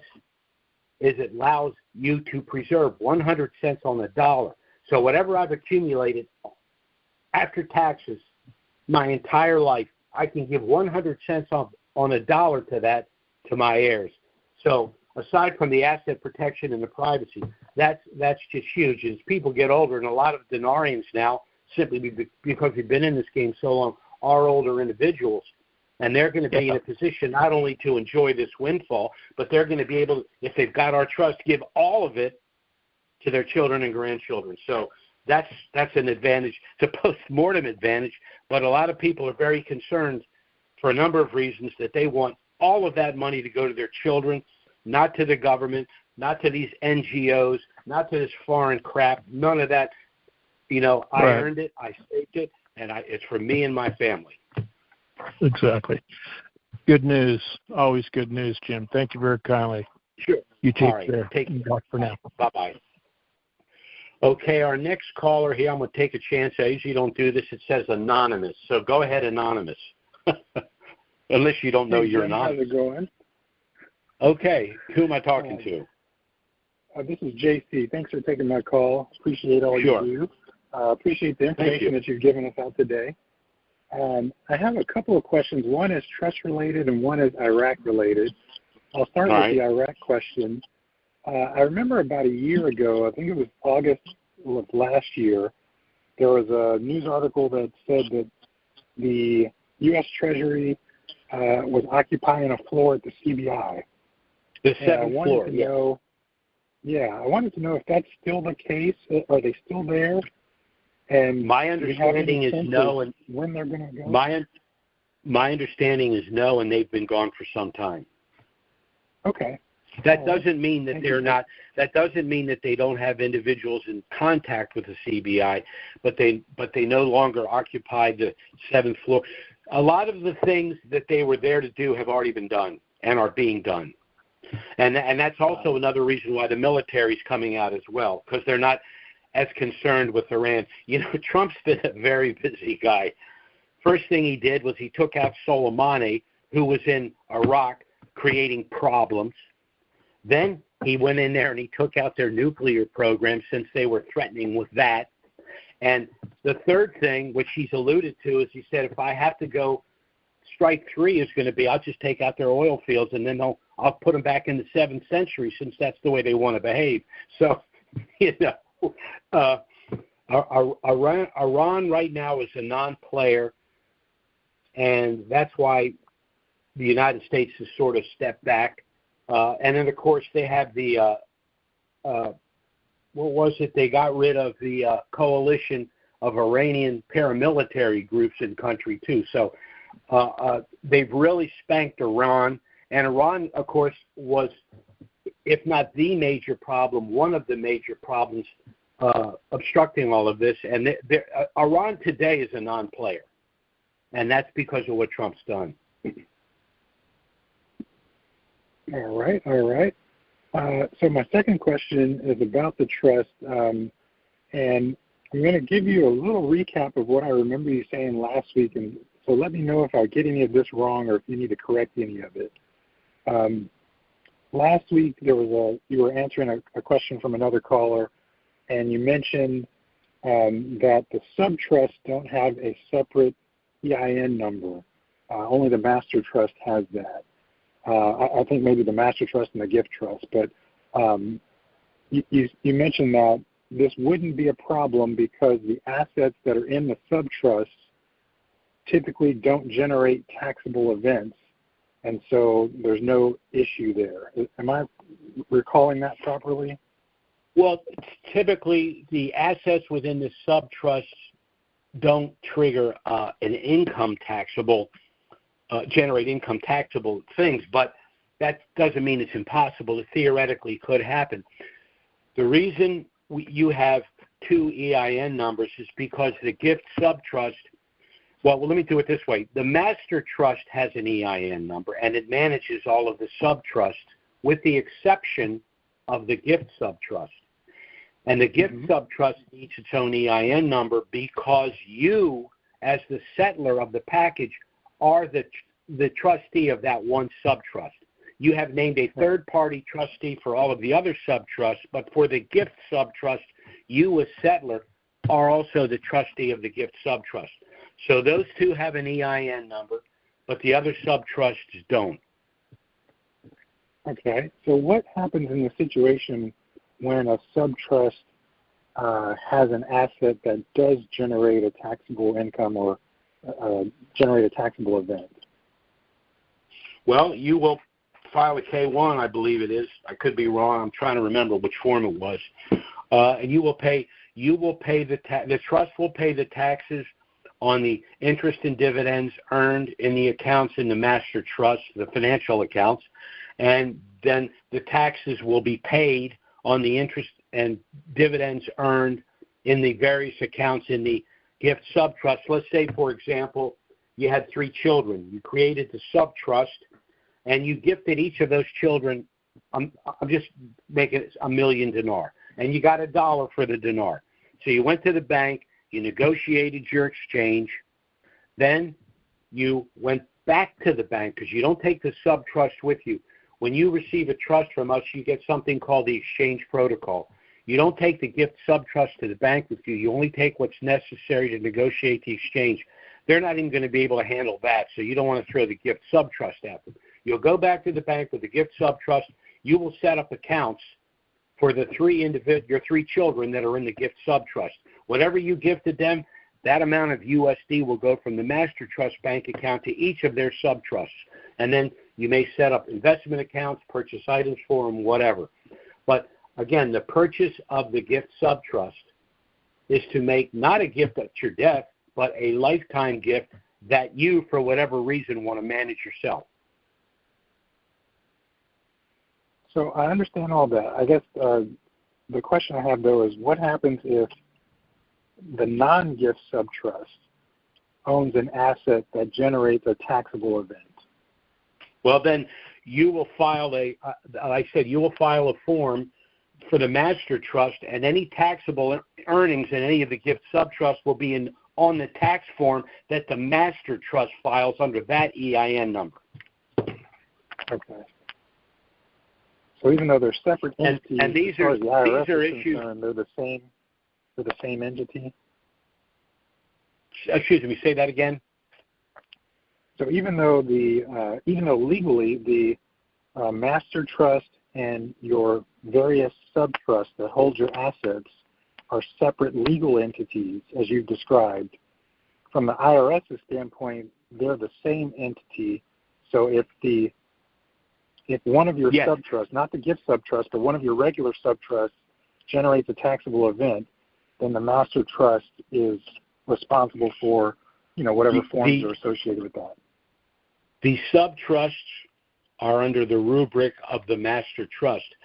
is it allows you to preserve 100 cents on the dollar. So whatever I've accumulated after taxes my entire life, I can give 100 cents on a dollar to my heirs. So aside from the asset protection and the privacy, that's just huge. As people get older, and a lot of denarians now, simply because we've been in this game so long, are older individuals. And they're going to be in a position not only to enjoy this windfall, but they're going to be able to, if they've got our trust, give all of it to their children and grandchildren. So that's an advantage. It's a post-mortem advantage, but a lot of people are very concerned for a number of reasons that they want all of that money to go to their children, not to the government, not to these NGOs, not to this foreign crap, none of that. I earned it, I saved it, and it's for me and my family. Exactly. Good news. Always good news, Jim. Thank you very kindly. Sure. You take right. care. Take care. For now. Bye-bye. Okay, our next caller here, I'm going to take a chance. I usually don't do this. It says anonymous. So go ahead, anonymous. Unless you don't know you're anonymous. How's it going? Okay. Who am I talking to? This is JC. Thanks for taking my call. Appreciate all you do. Appreciate the information that you've given us out today. I have a couple of questions. One is trust-related and one is Iraq-related. I'll start with the Iraq question. I remember about a year ago, I think it was August of last year, there was a news article that said that the U.S. Treasury was occupying a floor at the CBI. The seventh floor, Yeah, I wanted to know if that's still the case. Are they still there? And my understanding is no, and when they're going to go. My understanding is no, and they've been gone for some time. Okay. That doesn't mean that they're not. That doesn't mean that they don't have individuals in contact with the CBI, but they no longer occupy the 7th floor. A lot of the things that they were there to do have already been done and are being done, and that's also another reason why the military is coming out as well, because they're not as concerned with Iran. You know, Trump's been a very busy guy. First thing he did was he took out Soleimani, who was in Iraq creating problems. Then he went in there and he took out their nuclear program since they were threatening with that. And the third thing, which he's alluded to, is he said, if I have to go, strike 3 is going to be, I'll just take out their oil fields and then I'll put them back in the 7th century, since that's the way they want to behave. So, you know, Iran right now is a non-player, and that's why the United States has sort of stepped back. And then, of course, they have the, what was it? They got rid of the coalition of Iranian paramilitary groups in country, too. So they've really spanked Iran. And Iran, of course, was, if not the major problem, one of the major problems obstructing all of this. And Iran today is a non-player. And that's because of what Trump's done. All right. So my second question is about the trust, and I'm going to give you a little recap of what I remember you saying last week, and so let me know if I get any of this wrong or if you need to correct any of it. Last week you were answering a question from another caller, and you mentioned that the subtrusts don't have a separate EIN number. Only the master trust has that. I think maybe the master trust and the gift trust, but you mentioned that this wouldn't be a problem because the assets that are in the subtrusts typically don't generate taxable events, and so there's no issue there. Am I recalling that properly? Well, typically the assets within the subtrusts don't trigger an income taxable generate income taxable things, but that doesn't mean it's impossible. It theoretically could happen. The reason you have 2 EIN numbers is because the gift subtrust, well, let me do it this way. The master trust has an EIN number, and it manages all of the subtrusts with the exception of the gift subtrust. And the gift subtrust needs its own EIN number because you, as the settler of the package, are the trustee of that one subtrust. You have named a third-party trustee for all of the other subtrusts, but for the gift subtrust, you as settler are also the trustee of the gift subtrust. So those 2 have an EIN number, but the other subtrusts don't. Okay. So what happens in the situation when a subtrust has an asset that does generate a taxable income or generate a taxable event? Well, you will file a K-1, I believe it is. I could be wrong. I'm trying to remember which form it was. And you will pay the trust will pay the taxes on the interest and dividends earned in the accounts in the master trust, the financial accounts, and then the taxes will be paid on the interest and dividends earned in the various accounts in the gift subtrust. Let's say, for example, you had 3 children. You created the subtrust, and you gifted each of those children, I'm just making it $1 million dinar, and you got $1 for the dinar. So you went to the bank, you negotiated your exchange, then you went back to the bank because you don't take the subtrust with you. When you receive a trust from us, you get something called the exchange protocol. You don't take the gift subtrust to the bank with you. You only take what's necessary to negotiate the exchange. They're not even going to be able to handle that, so you don't want to throw the gift subtrust at them. You'll go back to the bank with the gift subtrust. You will set up accounts for the your 3 children that are in the gift subtrust. Whatever you gifted them, that amount of USD will go from the master trust bank account to each of their subtrusts. And then you may set up investment accounts, purchase items for them, whatever. But Again, the purchase of the gift subtrust is to make not a gift at your death, but a lifetime gift that you, for whatever reason, want to manage yourself. So I understand all that. I guess the question I have, though, is what happens if the non-gift subtrust owns an asset that generates a taxable event? Well, then you will file you will file a form for the master trust, and any taxable earnings in any of the gift subtrusts will be on the tax form that the master trust files under that EIN number. Okay. So even though they're separate entities, and these as far as the IRS are is issues. concerned, they're the same entity. Excuse me. Say that again. So even though legally the master trust and your various subtrusts that hold your assets are separate legal entities, as you've described, from the IRS's standpoint, they're the same entity. So if one of your subtrusts, not the gift subtrust, but one of your regular subtrusts generates a taxable event, then the master trust is responsible for, whatever forms are associated with that. The subtrusts are under the rubric of the master trust.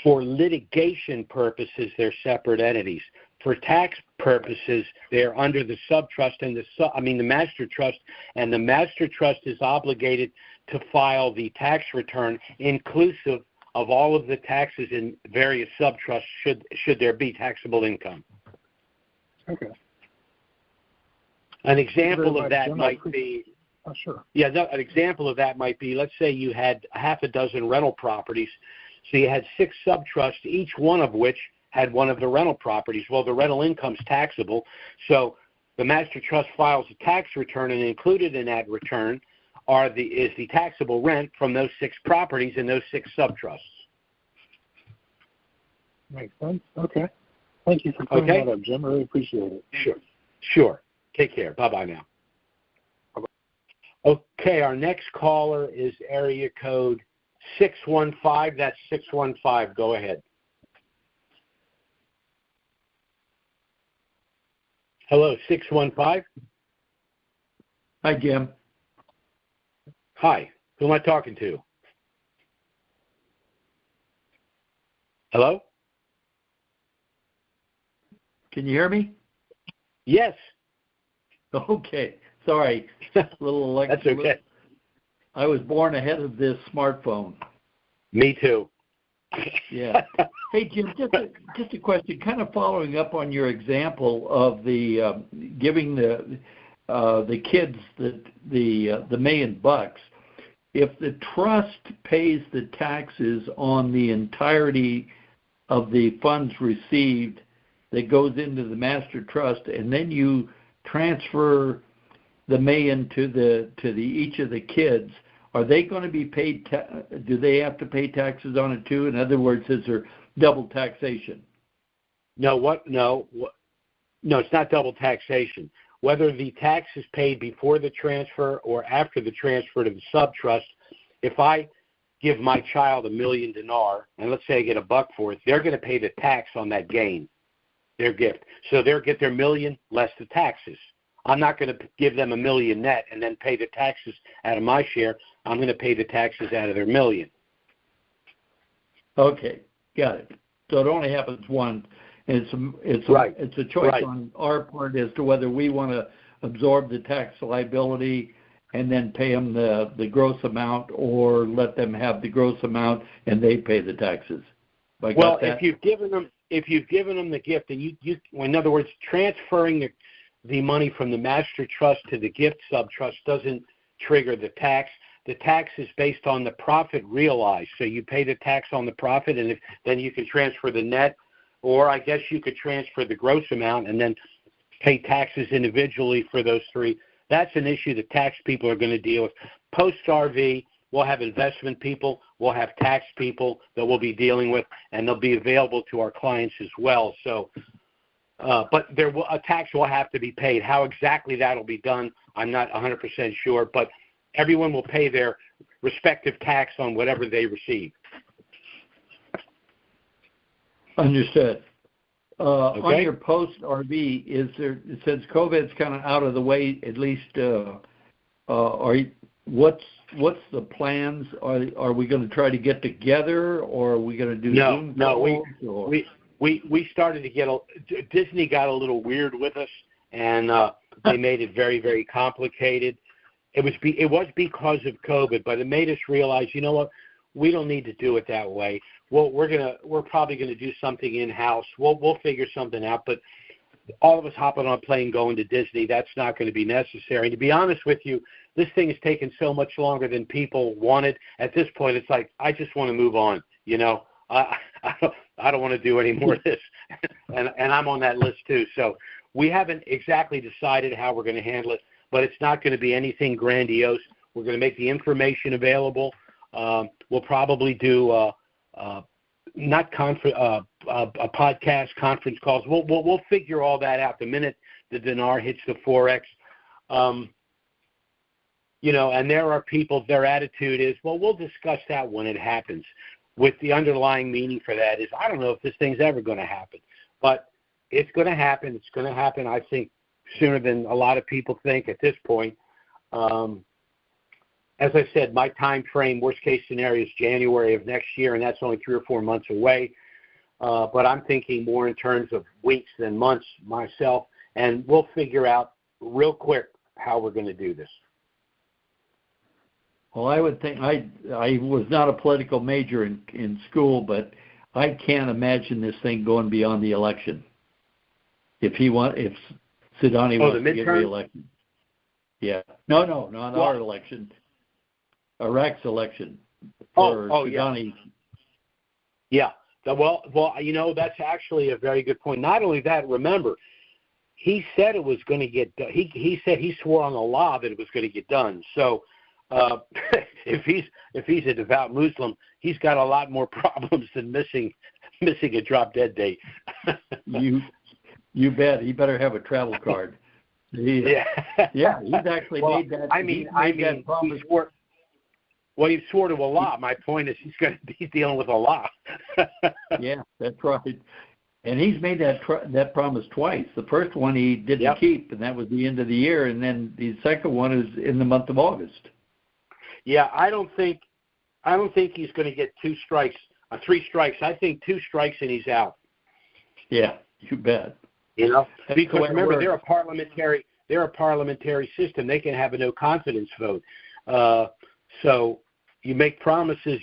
For litigation purposes, they're separate entities. For tax purposes, they're under the subtrust and the master trust, and the master trust is obligated to file the tax return inclusive of all of the taxes in various subtrusts should there be taxable income. Okay. An example of that might be Oh, sure. Yeah, an example of that might be, let's say you had half a dozen rental properties. So you had 6 subtrusts, each one of which had one of the rental properties. Well, the rental income's taxable, so the master trust files a tax return, and included in that return is the taxable rent from those 6 properties and those 6 subtrusts. Makes sense. Okay. Thank you for clearing that up, Jim. I really appreciate it. Sure. Take care. Bye-bye now. Okay, our next caller is area code 615. That's 615. Go ahead. Hello, 615. Hi, Jim. Hi. Who am I talking to? Hello? Can you hear me? Yes. Okay. Sorry. That's okay. I was born ahead of this smartphone. Me too. Yeah. Hey, Jim, just a question, kind of following up on your example of the giving the kids the $1 million. If the trust pays the taxes on the entirety of the funds received that goes into the master trust, and then you transfer the $1 million to each of the kids, are they going to be paid? Do they have to pay taxes on it too? In other words, is there double taxation? No, it's not double taxation. Whether the tax is paid before the transfer or after the transfer to the subtrust, if I give my child $1 million dinar, and let's say I get $1 for it, they're going to pay the tax on that gain, their gift. So they'll get their $1 million less the taxes. I'm not going to give them $1 million net and then pay the taxes out of my share. I'm going to pay the taxes out of their $1 million. Okay, got it. So it only happens once. It's a choice on our part as to whether we want to absorb the tax liability and then pay them the gross amount, or let them have the gross amount and they pay the taxes. If you've given them the gift, and you in other words, transferring the money from the master trust to the gift subtrust doesn't trigger the tax. The tax is based on the profit realized. So you pay the tax on the profit, and then you can transfer the net, or I guess you could transfer the gross amount and then pay taxes individually for those 3. That's an issue that tax people are going to deal with. Post-RV, we'll have investment people, we'll have tax people that we'll be dealing with, and they'll be available to our clients as well. So, but a tax will have to be paid. How exactly that will be done, I'm not 100% sure, but everyone will pay their respective tax on whatever they receive. Understood. Okay. On your post RV, since COVID's kind of out of the way, at least, what's the plans? Are we going to try to get together, or are we going to do Zoom calls? No. We started to get Disney got a little weird with us, and they made it very, very complicated. It was because of COVID, but it made us realize, you know what, we don't need to do it that way. Well, we're probably gonna do something in house. We'll figure something out. But all of us hopping on a plane going to Disney, that's not going to be necessary. And to be honest with you, this thing has taken so much longer than people wanted. At this point, it's like I just want to move on. You know, I don't want to do any more of this, and I'm on that list too. So we haven't exactly decided how we're going to handle it, but it's not going to be anything grandiose. We're going to make the information available. We'll probably do a podcast, conference calls. We'll figure all that out the minute the dinar hits the 4X. You know, and there are people, their attitude is, well, we'll discuss that when it happens. With the underlying meaning for that is, I don't know if this thing's ever going to happen. But it's going to happen. It's going to happen, I think, sooner than a lot of people think at this point. As I said, my time frame, worst case scenario, is January of next year, and that's only 3 or 4 months away. But I'm thinking more in terms of weeks than months myself, and we'll figure out real quick how we're going to do this. Well, I would think I was not a political major in school, but I can't imagine this thing going beyond the election. If Sidani wants to get reelected. Yeah. No, not our election. Iraq's election. Sidani. Yeah. Well, you know, that's actually a very good point. Not only that, remember, he said it was going to get done. He said he swore on the law that it was going to get done. So if he's a devout Muslim, he's got a lot more problems than missing a drop dead date. You bet. He better have a travel card. He's actually made that. That promise. He swore to Allah. My point is, he's dealing with Allah. Yeah, that's right. And he's made that promise twice. The first one he didn't keep, and that was the end of the year. And then the second one is in the month of August. Yeah, I don't think he's going to get 3 strikes. I think 2 strikes and he's out. Yeah, you bet. You know, because remember, they're a parliamentary system. They can have a no confidence vote. So you make promises.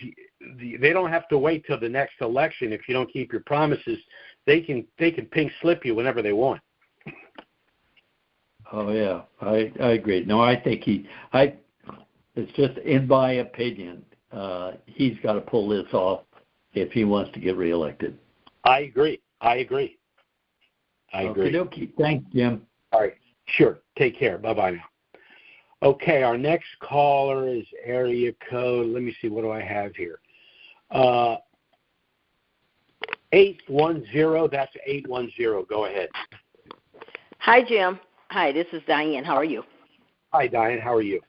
They don't have to wait till the next election. If you don't keep your promises, they can pink slip you whenever they want. Oh yeah, I agree. No, I think it's just in my opinion, he's got to pull this off if he wants to get reelected. I agree. Okay. Thanks, Jim. All right. Sure. Take care. Bye-bye now. Okay, our next caller is area code. Let me see. What do I have here? 810. That's 810. Go ahead. Hi, Jim. Hi, this is Diane. How are you? Hi, Diane. How are you?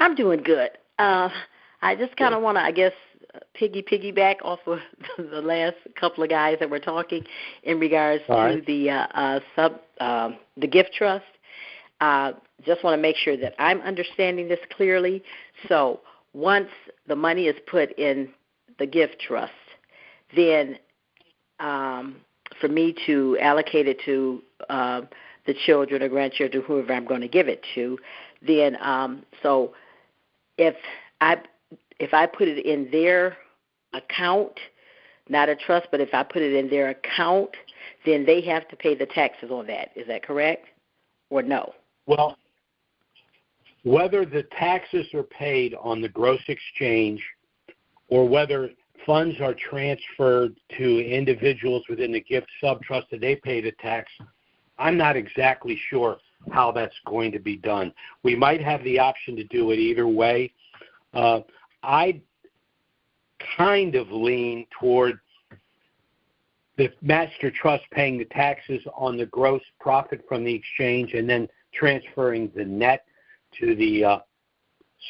I'm doing good. I just kind of want to, I guess, piggyback off of the last couple of guys that were talking in regards to the gift trust. Just want to make sure that I'm understanding this clearly. So once the money is put in the gift trust, then for me to allocate it to the children or grandchildren, whoever I'm going to give it to, then so if I put it in their account, not a trust, but if I put it in their account, then they have to pay the taxes on that. Is that correct or no? Well, whether the taxes are paid on the gross exchange or whether funds are transferred to individuals within the gift subtrust that they pay the tax, I'm not exactly sure how that's going to be done. We might have the option to do it either way. I kind of lean toward the master trust paying the taxes on the gross profit from the exchange and then transferring the net to the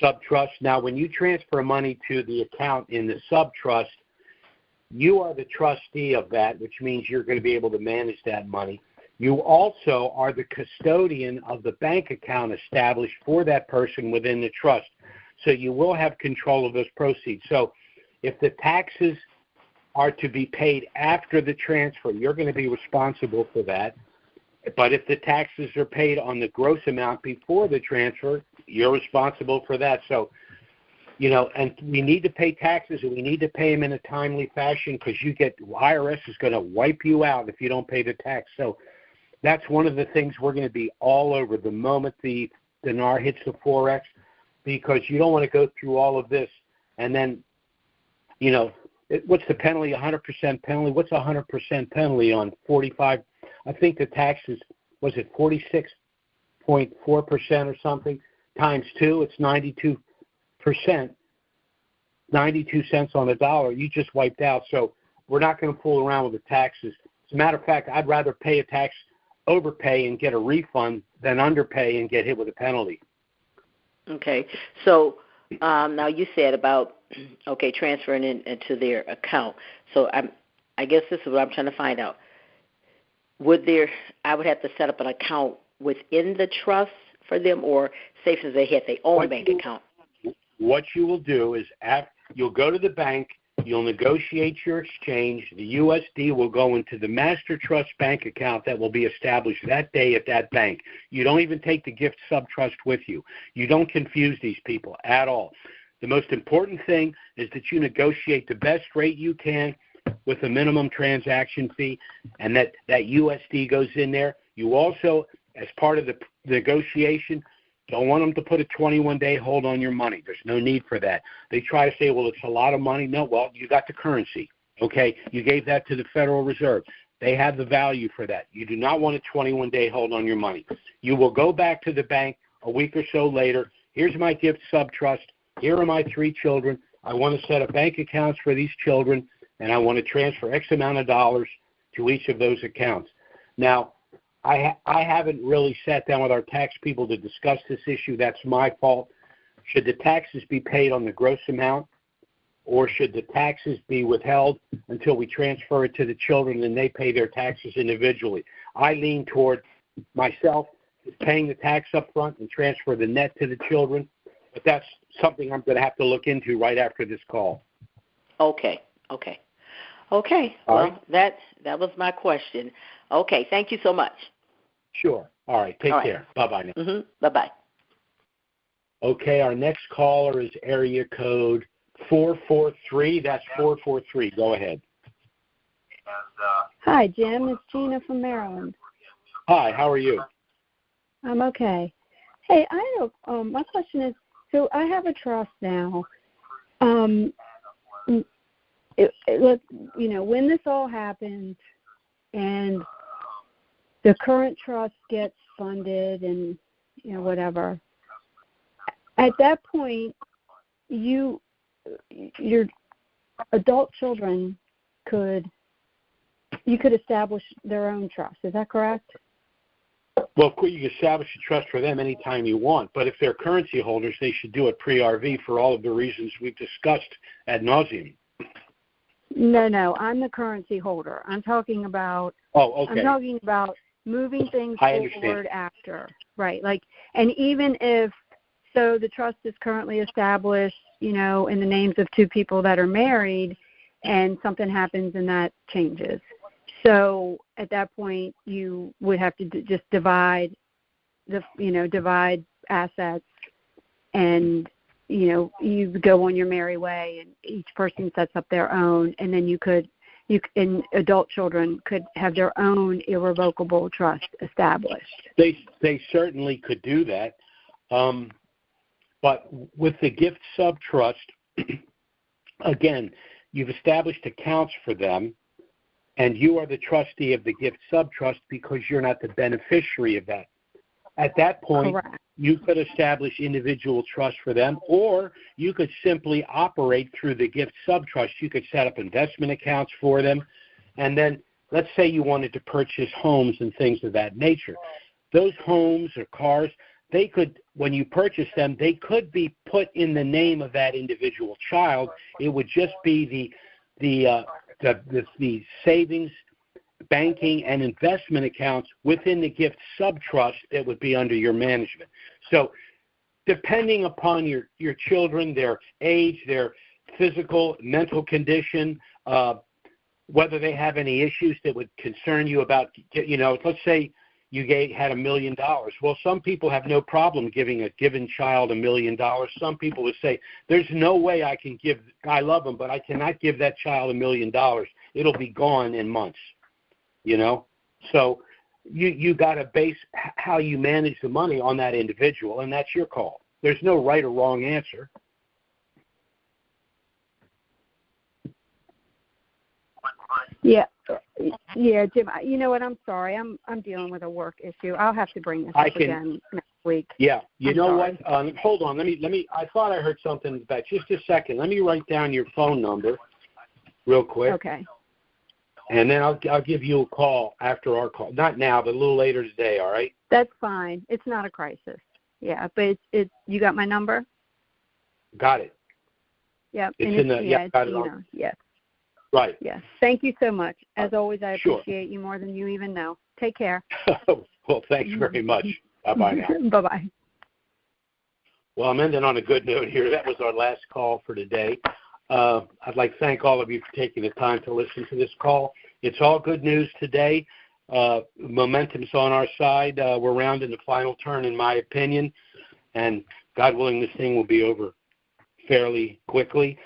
subtrust. Now, when you transfer money to the account in the subtrust, You are the trustee of that, which means you're going to be able to manage that money. You also are the custodian of the bank account established for that person within the trust. So you will have control of those proceeds. So if the taxes are to be paid after the transfer, you're going to be responsible for that. But if the taxes are paid on the gross amount before the transfer, you're responsible for that. So, and we need to pay taxes, and we need to pay them in a timely fashion, because IRS is going to wipe you out if you don't pay the tax. So that's one of the things we're going to be all over the moment the dinar hits the Forex, because you don't want to go through all of this and then, what's the penalty? 100% penalty? What's 100% penalty on 45? I think the tax is, was it 46.4% or something? Times 2, it's 92%. 92 cents on the dollar. You just wiped out. So we're not going to fool around with the taxes. As a matter of fact, I'd rather pay a tax, overpay and get a refund, than underpay and get hit with a penalty. Okay. So now you said about, transferring into their account. So I guess this is what I'm trying to find out. I would have to set up an account within the trust for them, or say since they had their own bank account? What you will do is you'll go to the bank, you'll negotiate your exchange, the USD will go into the master trust bank account that will be established that day at that bank. You don't even take the gift sub-trust with you. You don't confuse these people at all. The most important thing is that you negotiate the best rate you can with a minimum transaction fee, and that USD goes in there. You also, as part of the negotiation, don't want them to put a 21-day hold on your money. There's no need for that. They try to say, well, it's a lot of money. No, well, you got the currency, okay? You gave that to the Federal Reserve. They have the value for that. You do not want a 21-day hold on your money. You will go back to the bank a week or so later. Here's my gift sub-trust. Here are my 3 children. I want to set up bank accounts for these children, and I want to transfer X amount of dollars to each of those accounts. Now, I haven't really sat down with our tax people to discuss this issue. That's my fault. Should the taxes be paid on the gross amount, or should the taxes be withheld until we transfer it to the children and they pay their taxes individually? I lean toward myself paying the tax up front and transfer the net to the children, but that's something I'm going to have to look into right after this call. Okay. All Well, right. that was my question. Okay, thank you so much. Sure. All right. Take care. Bye-bye now. Mm-hmm. Bye-bye. Okay, our next caller is area code 443. That's 443. Go ahead. Hi, Jim. It's Gina from Maryland. Hi, how are you? I'm okay. Hey, my question is, so I have a trust now. When this all happens and the current trust gets funded and, whatever, at that point, your adult children could establish their own trust. Is that correct? Well, of course, you can establish a trust for them anytime you want, but if they're currency holders, they should do it pre-RV for all of the reasons we've discussed ad nauseum. No, I'm the currency holder. I'm talking about. Oh, okay. I'm talking about moving things forward after, right? And even if the trust is currently established, in the names of 2 people that are married, and something happens and that changes. So at that point, you would have to just divide assets, and you go on your merry way, and each person sets up their own, and then and adult children could have their own irrevocable trust established. They certainly could do that, but with the gift sub-trust, again, you've established accounts for them, and you are the trustee of the gift sub-trust because you're not the beneficiary of that. At that point, correct, you could establish individual trusts for them, or you could simply operate through the gift sub-trust. You could set up investment accounts for them, and then let's say you wanted to purchase homes and things of that nature. Those homes or cars, they could, when you purchase them, they could be put in the name of that individual child. It would just be the the savings, banking, and investment accounts within the gift sub-trust that would be under your management. So depending upon your children, their age, their physical, mental condition, whether they have any issues that would concern you about, let's say you had $1 million. Well, some people have no problem giving a given child $1 million. Some people would say, there's no way I love him, but I cannot give that child $1 million. It'll be gone in months, So you got to base how you manage the money on that individual, and that's your call. There's no right or wrong answer. Yeah, Jim. You know what? I'm sorry. I'm dealing with a work issue. I'll have to bring this up again next week. Yeah. I'm sorry. What? Hold on. Let me. I thought I heard something back. Just a second. Let me write down your phone number, real quick. Okay. And then I'll give you a call after our call. Not now, but a little later today. All right. That's fine. It's not a crisis. Yeah, but it's you got my number. Got it. Yeah. It's in the. Yeah. Got it. Yes. Right. Yes. Thank you so much. As always, I Sure. appreciate you more than you even know. Take care. Well, thanks very much. Bye-bye now. Bye-bye. Well, I'm ending on a good note here. That was our last call for today. I'd like to thank all of you for taking the time to listen to this call. It's all good news today. Momentum's on our side. We're rounding the final turn, in my opinion, and God willing, this thing will be over fairly quickly.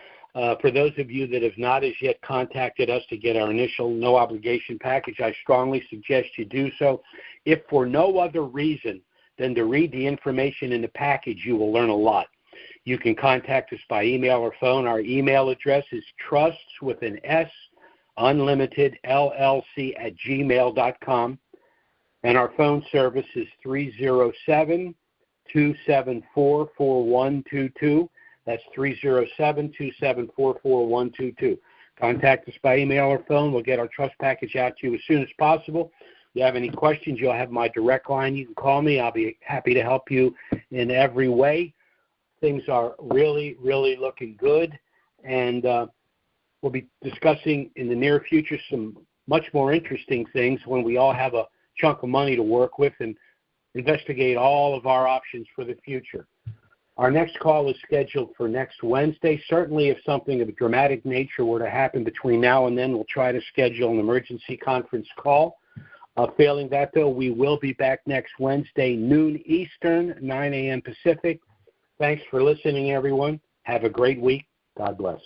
For those of you that have not as yet contacted us to get our initial no-obligation package, I strongly suggest you do so. If for no other reason than to read the information in the package, you will learn a lot. You can contact us by email or phone. Our email address is trusts with an S, unlimited LLC @gmail.com. And our phone service is 307-274-4122. That's 307-274-4122. Contact us by email or phone. We'll get our trust package out to you as soon as possible. If you have any questions, you'll have my direct line. You can call me. I'll be happy to help you in every way. Things are really, really looking good. And we'll be discussing in the near future some much more interesting things when we all have a chunk of money to work with and investigate all of our options for the future. Our next call is scheduled for next Wednesday. Certainly, if something of a dramatic nature were to happen between now and then, we'll try to schedule an emergency conference call. Failing that, though, we will be back next Wednesday, noon Eastern, 9 a.m. Pacific. Thanks for listening, everyone. Have a great week. God bless.